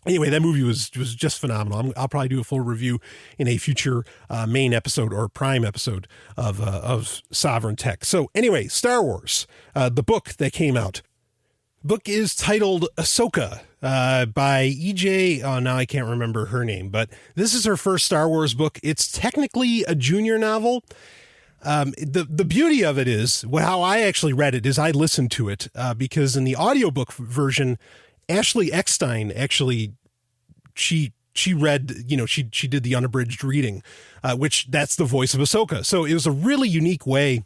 Anyway, that movie was just phenomenal. I'll probably do a full review in a future main episode or prime episode of Sovereign Tech. So anyway, Star Wars, the book that came out. Book is titled Ahsoka by E.J. Oh, now I can't remember her name, but this is her first Star Wars book. It's technically a junior novel. The beauty of it is, well, how I actually read it is I listened to it because in the audiobook version, Ashley Eckstein actually, she read, you know, she did the unabridged reading, which that's the voice of Ahsoka. So it was a really unique way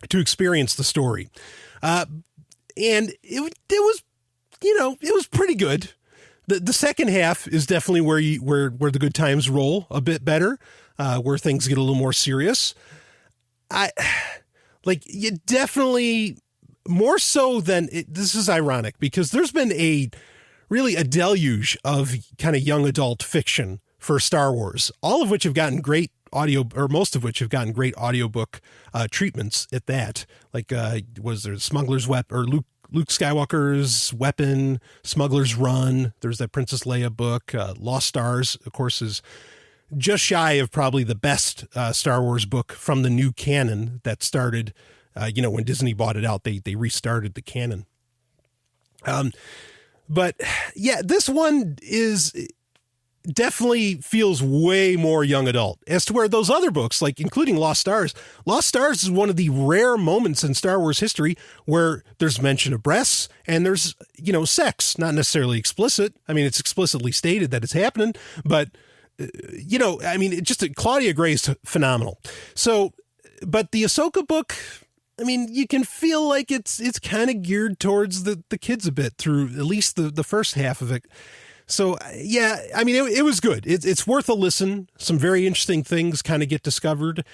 to experience the story. And it was, you know, it was pretty good. The second half is definitely where the good times roll a bit better, where things get a little more serious. You definitely, more so than this is ironic because there's been a deluge of kind of young adult fiction for Star Wars, all of which have gotten great audio, or most of which have gotten great audiobook treatments at that. Like, was there Smuggler's Weapon, or Luke Skywalker's Weapon, Smuggler's Run. There's that Princess Leia book. Lost Stars, of course, is just shy of probably the best Star Wars book from the new canon that started, you know, when Disney bought it out, they restarted the canon. But yeah, this one definitely feels way more young adult as to where those other books, like including Lost Stars is one of the rare moments in Star Wars history where there's mention of breasts and there's, you know, sex, not necessarily explicit. I mean, it's explicitly stated that it's happening, but you know, I mean, Claudia Gray's phenomenal. So, but the Ahsoka book, I mean, you can feel like it's kind of geared towards the kids a bit through at least the first half of it. So, yeah, I mean, it was good. It's worth a listen. Some very interesting things kind of get discovered.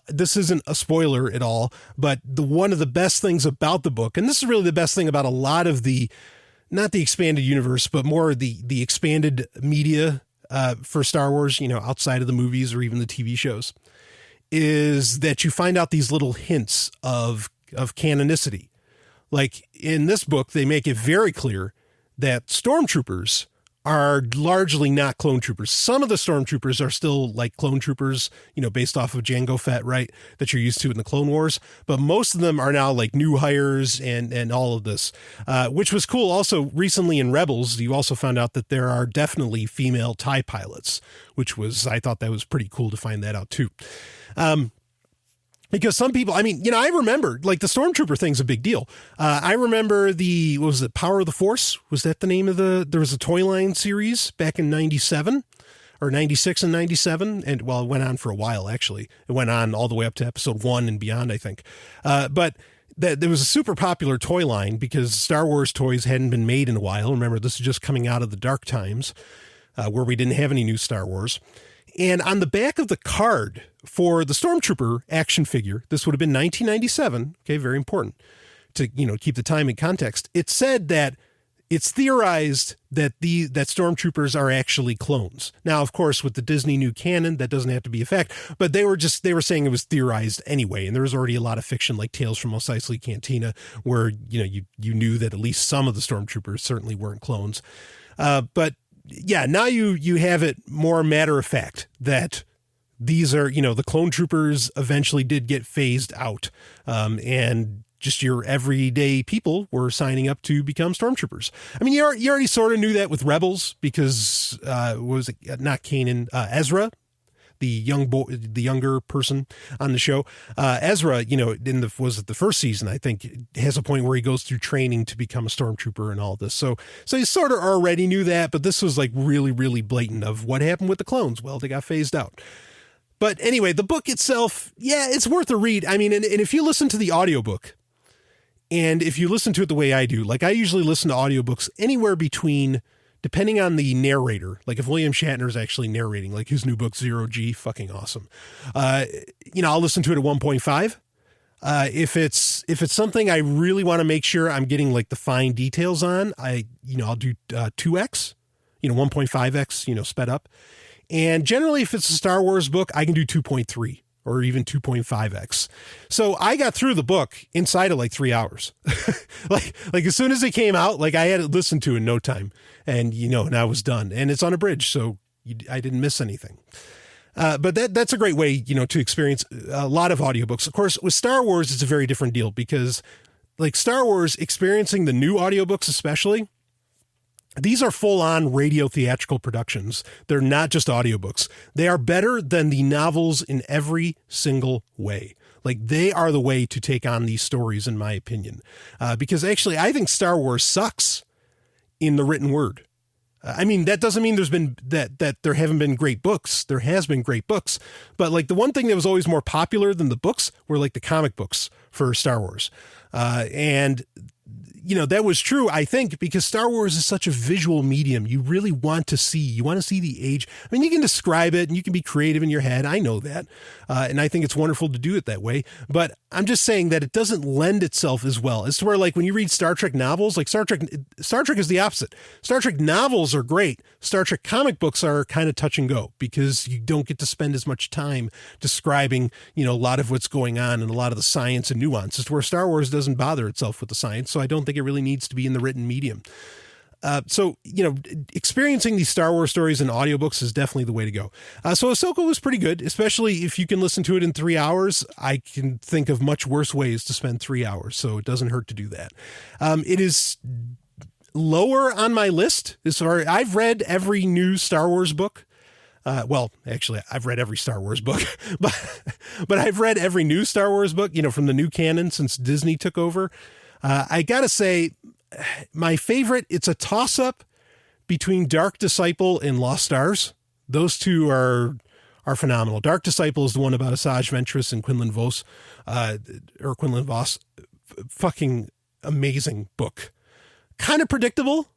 This isn't a spoiler at all, but one of the best things about the book, and this is really the best thing about a lot of not the expanded universe, but more the expanded media for Star Wars, outside of the movies or even the TV shows, is that you find out these little hints of canonicity. Like in this book, they make it very clear that stormtroopers are largely not clone troopers. Some of the stormtroopers are still like clone troopers, based off of Jango Fett, right, that you're used to in the Clone Wars. But most of them are now like new hires and all of this, which was cool. Also, recently in Rebels, you also found out that there are definitely female TIE pilots, I thought that was pretty cool to find that out too. Because some people, I remember like the Stormtrooper thing's a big deal. I remember Power of the Force? Was that the name of there was a toy line series back in 97 or 96 and 97. And it went on for a while, actually. It went on all the way up to episode 1 and beyond, I think. But there was a super popular toy line because Star Wars toys hadn't been made in a while. Remember, this is just coming out of the dark times where we didn't have any new Star Wars. And on the back of the card for the Stormtrooper action figure, this would have been 1997. Okay, very important to keep the time in context. It said that it's theorized that that Stormtroopers are actually clones. Now, of course, with the Disney new canon, that doesn't have to be a fact. But they were saying it was theorized anyway. And there was already a lot of fiction like Tales from Mos Eisley Cantina, where you knew that at least some of the Stormtroopers certainly weren't clones. But yeah, now you have it more matter of fact that these are, the clone troopers eventually did get phased out. And just your everyday people were signing up to become stormtroopers. I mean, you already sort of knew that with Rebels because, not Kanan, Ezra, the younger person on the show. Ezra, was it the first season, I think, has a point where he goes through training to become a stormtrooper and all this. So you sort of already knew that, but this was like really, really blatant of what happened with the clones. Well, they got phased out. But anyway, the book itself, yeah, it's worth a read. I mean, and if you listen to the audiobook, and if you listen to it the way I do, like I usually listen to audiobooks anywhere between, depending on the narrator, like if William Shatner is actually narrating, like his new book, Zero G, fucking awesome. I'll listen to it at 1.5. If it's something I really want to make sure I'm getting like the fine details on, I'll do 2x, 1.5x, sped up. And generally, if it's a Star Wars book, I can do 2.3 or even 2.5x. So I got through the book inside of like 3 hours. like as soon as it came out, like I had it listened to in no time, and and I was done. And it's unabridged, so I didn't miss anything. But that's a great way, to experience a lot of audiobooks. Of course, with Star Wars, it's a very different deal because, like Star Wars, experiencing the new audiobooks especially, these are full-on radio theatrical productions. They're not just audiobooks. They are better than the novels in every single way. Like, they are the way to take on these stories, in my opinion. Because actually, I think Star Wars sucks in the written word. I mean, that doesn't mean there's been that there haven't been great books. There has been great books. But like the one thing that was always more popular than the books were like the comic books for Star Wars. And that was true, I think, because Star Wars is such a visual medium. You really want to see the age. I mean, you can describe it and you can be creative in your head. I know that. And I think it's wonderful to do it that way. But I'm just saying that it doesn't lend itself as well. It's where, like, when you read Star Trek novels, like Star Trek is the opposite. Star Trek novels are great. Star Trek comic books are kind of touch and go because you don't get to spend as much time describing, a lot of what's going on and a lot of the science and nuances, where Star Wars doesn't bother itself with the science. So I don't think it really needs to be in the written medium. So experiencing these Star Wars stories in audiobooks is definitely the way to go. So Ahsoka was pretty good, especially if you can listen to it in 3 hours. I can think of much worse ways to spend 3 hours, so it doesn't hurt to do that. It is lower on my list. I've read every new Star Wars book. Well, actually, I've read every Star Wars book, but I've read every new Star Wars book, from the new canon since Disney took over. I gotta say, my favorite, it's a toss-up between Dark Disciple and Lost Stars. Those two are phenomenal. Dark Disciple is the one about Asajj Ventress and Quinlan Vos, Fucking amazing book. Kind of predictable,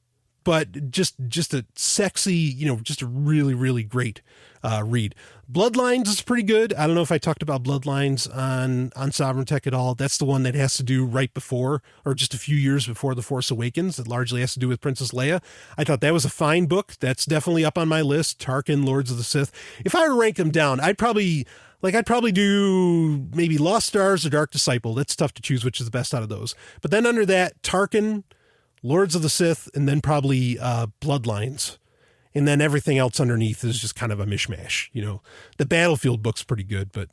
but just a sexy, just a really, really great read. Bloodlines is pretty good. I don't know if I talked about Bloodlines on Sovereign Tech at all. That's the one that has to do right before, or just a few years before The Force Awakens. It largely has to do with Princess Leia. I thought that was a fine book. That's definitely up on my list. Tarkin, Lords of the Sith. If I were to rank them down, I'd probably do maybe Lost Stars or Dark Disciple. That's tough to choose which is the best out of those. But then under that, Tarkin, Lords of the Sith, and then probably Bloodlines. And then everything else underneath is just kind of a mishmash. The Battlefield book's pretty good, but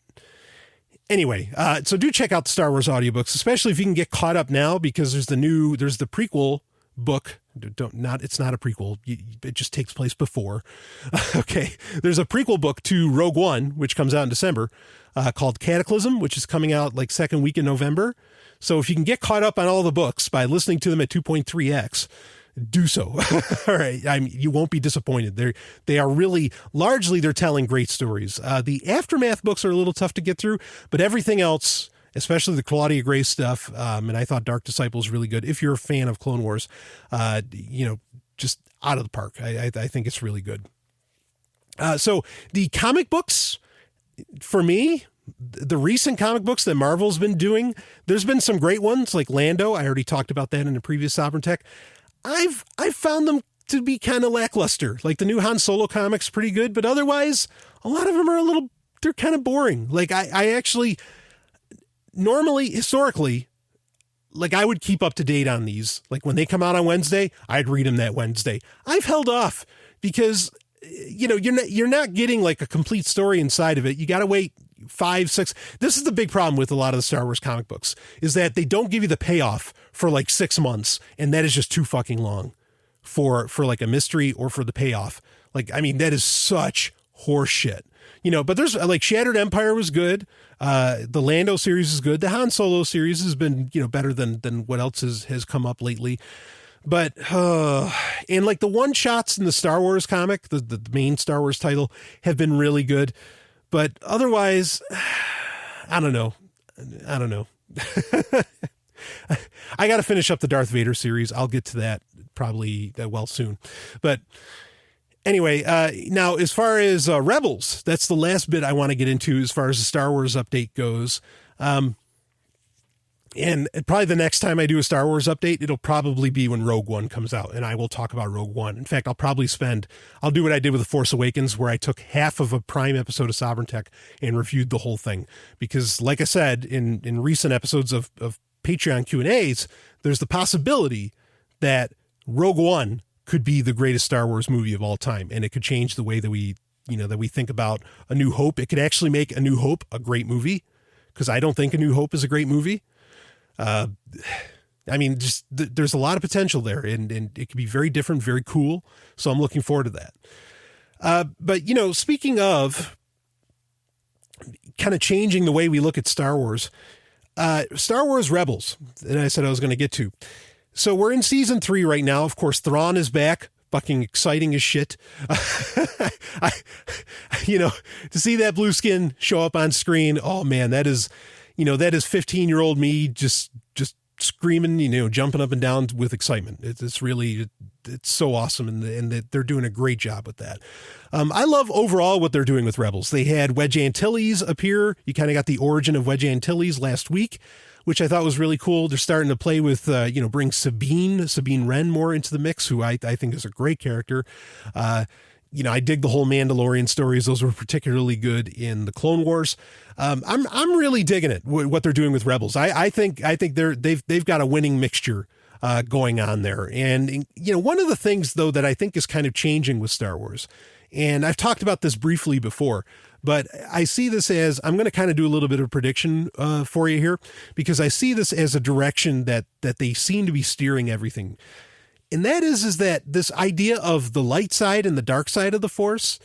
anyway, so do check out the Star Wars audiobooks, especially if you can get caught up now, because there's the prequel book. It's not a prequel. It just takes place before. Okay. There's a prequel book to Rogue One, which comes out in December, called Cataclysm, which is coming out like second week in November. So if you can get caught up on all the books by listening to them at 2.3x, do so. All right. You won't be disappointed. They are really, largely they're telling great stories. The Aftermath books are a little tough to get through, but everything else, especially the Claudia Gray stuff. And I thought Dark Disciple is really good. If you're a fan of Clone Wars, just out of the park. I think it's really good. So the comic books, for me, the recent comic books that Marvel's been doing, there's been some great ones like Lando. I already talked about that in a previous Sovereign Tech. I've found them to be kind of lackluster. Like the new Han Solo comics, pretty good, but otherwise, a lot of them are they're kind of boring. Like I actually, normally, historically, like I would keep up to date on these. Like when they come out on Wednesday, I'd read them that Wednesday. I've held off because, you're not getting like a complete story inside of it. You got to wait 5, 6. This is the big problem with a lot of the Star Wars comic books, is that they don't give you the payoff for like 6 months. And that is just too fucking long for like a mystery or for the payoff. Like, I mean, that is such horse shit, but there's like Shattered Empire was good. The Lando series is good. The Han Solo series has been, better than what else has come up lately. But, and like the one shots in the Star Wars comic, the main Star Wars title, have been really good. But otherwise, I don't know. I got to finish up the Darth Vader series. I'll get to that probably soon. But anyway, now as far as Rebels, that's the last bit I want to get into as far as the Star Wars update goes. And probably the next time I do a Star Wars update, it'll probably be when Rogue One comes out, and I will talk about Rogue One. In fact, I'll do what I did with The Force Awakens, where I took half of a Prime episode of Sovereign Tech and reviewed the whole thing. Because like I said, in recent episodes of Patreon Q&As, there's the possibility that Rogue One could be the greatest Star Wars movie of all time, and it could change the way that we think about A New Hope. It could actually make A New Hope a great movie, because I don't think A New Hope is a great movie. I mean, just there's a lot of potential there, and it can be very different, very cool. So I'm looking forward to that. But speaking of kind of changing the way we look at Star Wars Rebels, that I said I was going to get to. So we're in season 3 right now. Of course, Thrawn is back. Fucking exciting as shit. To see that blue skin show up on screen. Oh man, that is 15-year-old me just screaming, jumping up and down with excitement. It's so awesome. And they're doing a great job with that. I love overall what they're doing with Rebels. They had Wedge Antilles appear. You kind of got the origin of Wedge Antilles last week, which I thought was really cool. They're starting to play with, bring Sabine Wren more into the mix, who I think is a great character. I dig the whole Mandalorian stories. Those were particularly good in the Clone Wars. I'm really digging it, what they're doing with Rebels. I think they've got a winning mixture going on there. And, one of the things though, that I think is kind of changing with Star Wars, and I've talked about this briefly before, but I see this as, I'm going to kind of do a little bit of prediction for you here, because I see this as a direction that they seem to be steering everything. And that is that this idea of the light side and the dark side of the Force,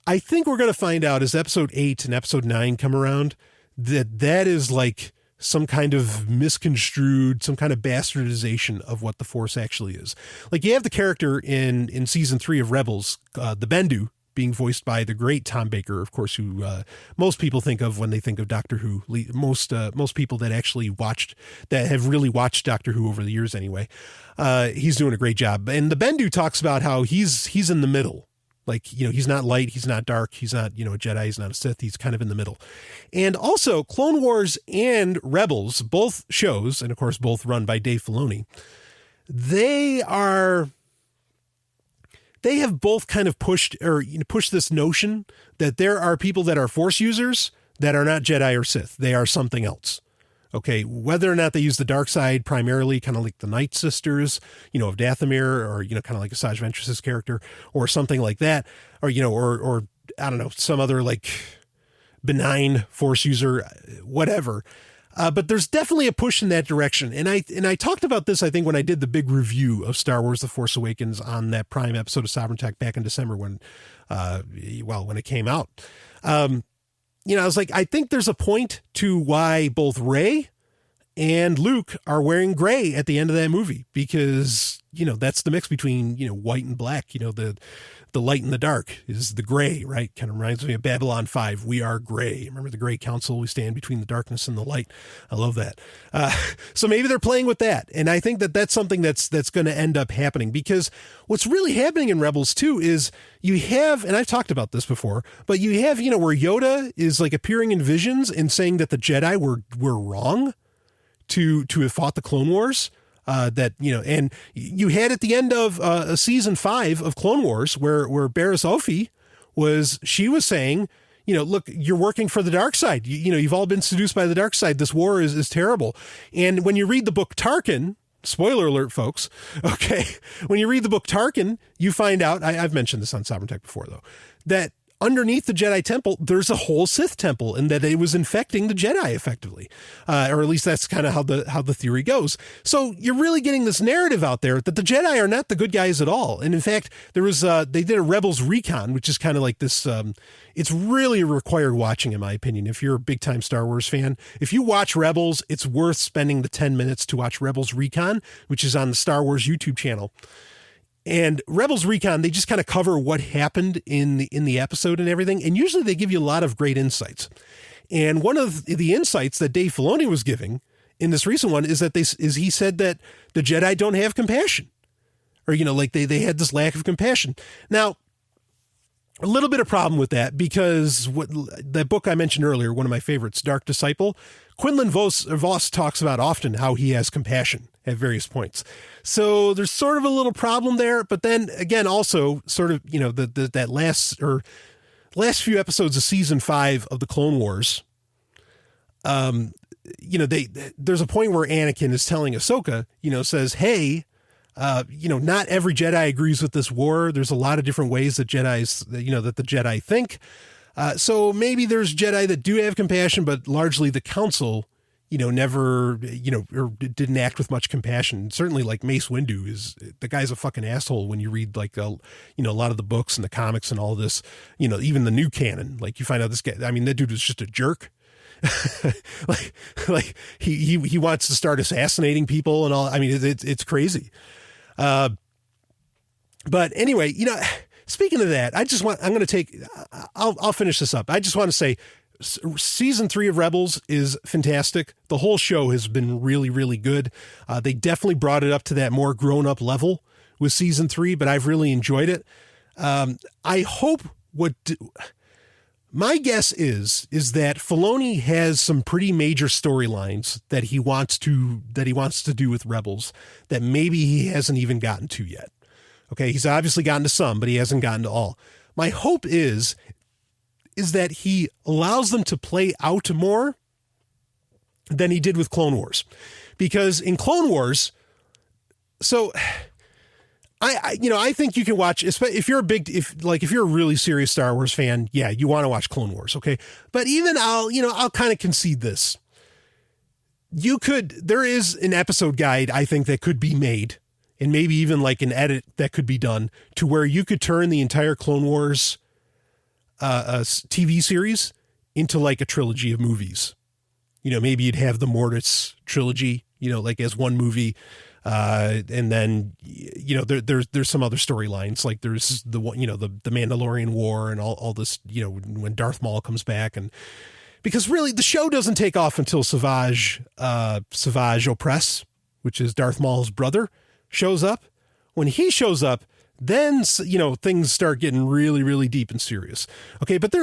I think we're going to find out as episode 8 and episode 9 come around, that is like some kind of misconstrued, some kind of bastardization of what the Force actually is. Like you have the character in season 3 of Rebels, the Bendu, being voiced by the great Tom Baker, of course, who most people think of when they think of Doctor Who. Most people that actually have really watched Doctor Who over the years anyway. He's doing a great job. And the Bendu talks about how he's in the middle. Like, he's not light, he's not dark, he's not, a Jedi, he's not a Sith, he's kind of in the middle. And also, Clone Wars and Rebels, both shows, and of course both run by Dave Filoni, they have both kind of pushed this notion that there are people that are Force users that are not Jedi or Sith. They are something else. Okay, whether or not they use the dark side primarily, kind of like the Night Sisters, of Dathomir, or, kind of like Asajj Ventress's character, or something like that, or, or I don't know, some other like benign Force user, whatever. But there's definitely a push in that direction. And I talked about this, I think, when I did the big review of Star Wars The Force Awakens on that Prime episode of Sovereign Tech back in December when it came out. I was like, I think there's a point to why both Rey and Luke are wearing gray at the end of that movie, because, that's the mix between, white and black. The light and the dark is the gray, right? Kind of reminds me of Babylon 5. We are gray. Remember the Gray Council? We stand between the darkness and the light. I love that. So maybe they're playing with that. And I think that that's something that's going to end up happening, because what's really happening in Rebels too is you have, and I've talked about this before, but you have, where Yoda is like appearing in visions and saying that the Jedi were wrong to have fought the Clone Wars. And you had at the end of season 5 of Clone Wars where Barriss Offee was saying, look, you're working for the dark side. You've all been seduced by the dark side. This war is terrible. And when you read the book Tarkin, spoiler alert, folks. Okay. When you read the book Tarkin, you find out, I've mentioned this on Sovereign Tech before though, that underneath the Jedi temple, there's a whole Sith temple, and that it was infecting the Jedi effectively. Or at least that's kind of how the theory goes. So you're really getting this narrative out there that the Jedi are not the good guys at all. And in fact, there was, they did a Rebels recon, which is kind of like this, it's really required watching in my opinion. If you're a big time Star Wars fan, if you watch Rebels, it's worth spending the 10 minutes to watch Rebels Recon, which is on the Star Wars YouTube channel. And Rebels Recon, they just kind of cover what happened in the episode and everything. And usually they give you a lot of great insights. And one of the insights that Dave Filoni was giving in this recent one is that he said that the Jedi don't have compassion, or, like they had this lack of compassion. Now, a little bit of problem with that, because that book I mentioned earlier, one of my favorites, Dark Disciple, Quinlan Vos talks about often how he has compassion at various points. So there's sort of a little problem there. But then again, also sort of, that last few episodes of season 5 of the Clone Wars, there's a point where Anakin is telling Ahsoka, says, hey, not every Jedi agrees with this war. There's a lot of different ways that that the Jedi think. So maybe there's Jedi that do have compassion, but largely the Council, never, or didn't act with much compassion. Certainly like Mace Windu the guy's a fucking asshole when you read like, a lot of the books and the comics and all this, even the new canon, like you find out this guy, that dude was just a jerk. like he wants to start assassinating people and all. It's crazy. But anyway, speaking of that, I'll finish this up. I just want to say season 3 of Rebels is fantastic. The whole show has been really, really good. They definitely brought it up to that more grown up level with season 3, but I've really enjoyed it. I hope my guess is that Filoni has some pretty major storylines that he wants to do with Rebels that maybe he hasn't even gotten to yet. Okay, he's obviously gotten to some, but he hasn't gotten to all. My hope is that he allows them to play out more than he did with Clone Wars. Because in Clone Wars, so I think you can watch, if you're a really serious Star Wars fan, yeah, you want to watch Clone Wars, okay? But even I'll kind of concede this. There is an episode guide, I think, that could be made, and maybe even like an edit that could be done to where you could turn the entire Clone Wars TV series into like a trilogy of movies. Maybe you'd have the Mortis trilogy, like as one movie. And then, there's some other storylines, like there's the one, the Mandalorian War and all this, when Darth Maul comes back. And because really the show doesn't take off until Savage Opress, which is Darth Maul's brother, shows up. When he shows up, then, things start getting really, really deep and serious. Okay. But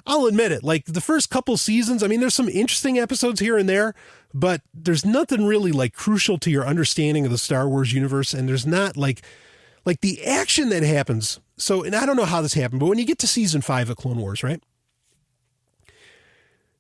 I'll admit it, like the first couple seasons, I mean, there's some interesting episodes here and there, but there's nothing really like crucial to your understanding of the Star Wars universe. And there's not like the action that happens. So, and I don't know how this happened, but when you get to season 5 of Clone Wars, right?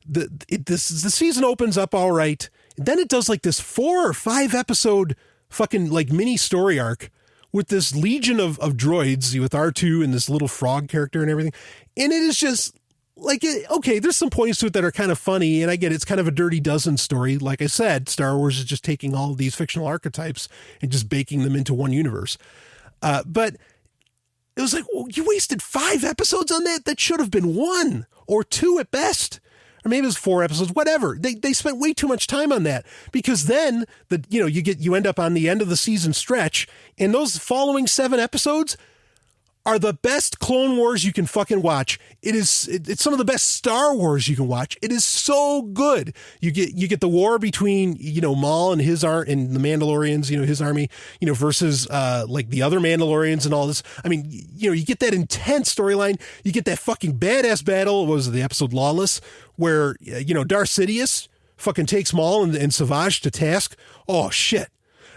The season opens up all right. Then it does like this 4 or 5 episode fucking like mini story arc with this legion of droids with R2 and this little frog character and everything. And it is just like, okay, there's some points to it that are kind of funny. And I get it's kind of a Dirty Dozen story. Like I said, Star Wars is just taking all of these fictional archetypes and just baking them into one universe. But it was like, well, you wasted 5 episodes on that. That should have been 1 or 2 at best. Or maybe it was 4 episodes, whatever. They spent way too much time on that, because then you end up on the end of the season stretch, and those following 7 episodes are the best Clone Wars you can fucking watch. It's some of the best Star Wars you can watch. It is so good. You get the war between, Maul and and the Mandalorians, his army, versus like the other Mandalorians and all this. I mean, you get that intense storyline. You get that fucking badass battle. What was it, the episode Lawless, where, Darth Sidious fucking takes Maul and Savage to task. Oh shit.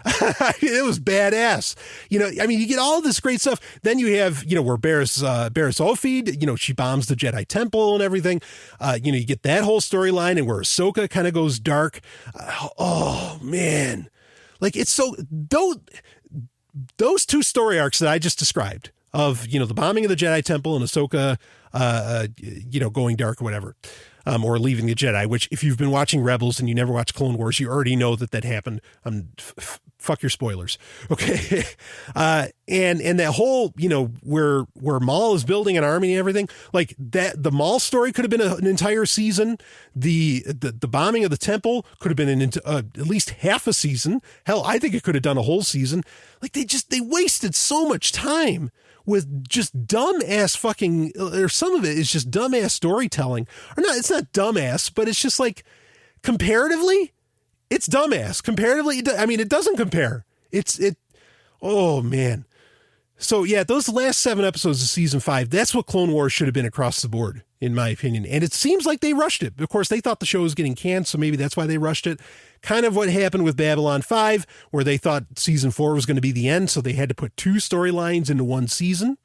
It was badass. I mean, you get all this great stuff. Then you have, where Barriss Offee, she bombs the Jedi Temple and everything. You get that whole storyline, and where Ahsoka kind of goes dark. Oh man. Like it's so, those 2 story arcs that I just described of, the bombing of the Jedi Temple and Ahsoka, going dark or whatever. Or leaving the Jedi, which if you've been watching Rebels and you never watched Clone Wars, you already know that happened. Fuck your spoilers. Okay. And that whole, where Maul is building an army and everything like that, the Maul story could have been an entire season. The bombing of the temple could have been at least half a season. Hell, I think it could have done a whole season. Like they wasted so much time with just dumbass fucking, or some of it is just dumbass storytelling. Or not, it's not dumbass, but it's just like, comparatively, it's dumbass. Comparatively, I mean, it doesn't compare. Oh man. So yeah, those last 7 episodes of season 5, that's what Clone Wars should have been across the board, in my opinion. And it seems like they rushed it. Of course, they thought the show was getting canned, so maybe that's why they rushed it. Kind of what happened with Babylon 5, where they thought season 4 was going to be the end, so they had to put 2 storylines into one season.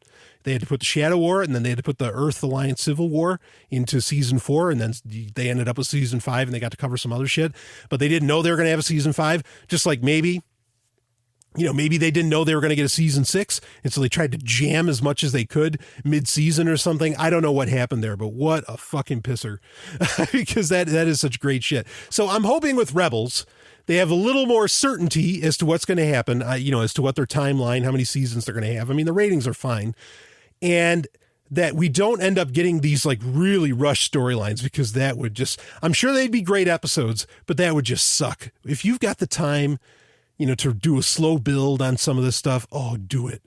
They had to put the Shadow War, and then they had to put the Earth Alliance Civil War into season 4, and then they ended up with season 5, and they got to cover some other shit. But they didn't know they were going to have a season 5, just like maybe they didn't know they were going to get a season 6, and so they tried to jam as much as they could mid-season or something. I don't know what happened there, but what a fucking pisser, because that is such great shit. So I'm hoping with Rebels, they have a little more certainty as to what's going to happen, as to what their timeline, how many seasons they're going to have. I mean, the ratings are fine, and that we don't end up getting these like really rushed storylines, because that would just, I'm sure they'd be great episodes, but that would just suck. If you've got the time, to do a slow build on some of this stuff, do it.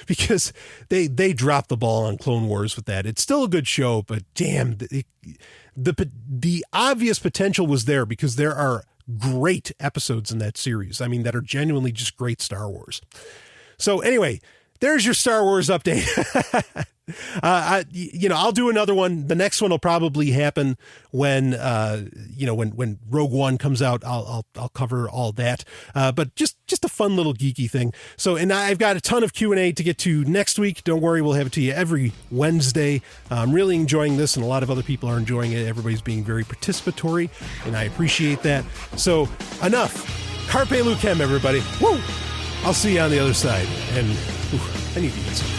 Because they dropped the ball on Clone Wars with that. It's still a good show, but damn, the obvious potential was there, because there are great episodes in that series. I mean, that are genuinely just great Star Wars. So anyway, there's your Star Wars update. I'll do another one. The next one will probably happen when Rogue One comes out. I'll cover all that. But just a fun little geeky thing. So, and I've got a ton of Q&A to get to next week. Don't worry, we'll have it to you every Wednesday. I'm really enjoying this, and a lot of other people are enjoying it. Everybody's being very participatory, and I appreciate that. So enough. Carpe Lucem, everybody. Woo! I'll see you on the other side. And I need to eat something.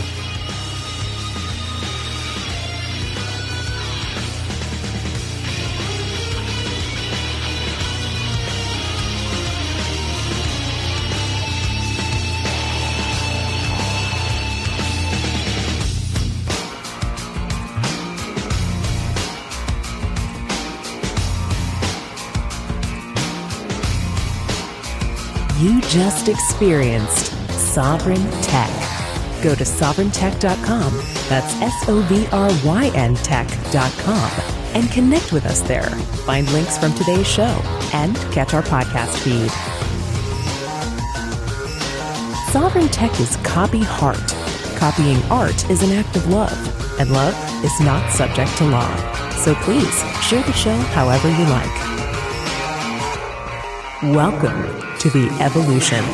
You just experienced Sovereign Tech. Go to sovereigntech.com, that's SOVRYN tech.com, and connect with us there. Find links from today's show and catch our podcast feed. Sovereign Tech is copy heart. Copying art is an act of love, and love is not subject to law. So please share the show however you like. Welcome to the evolution.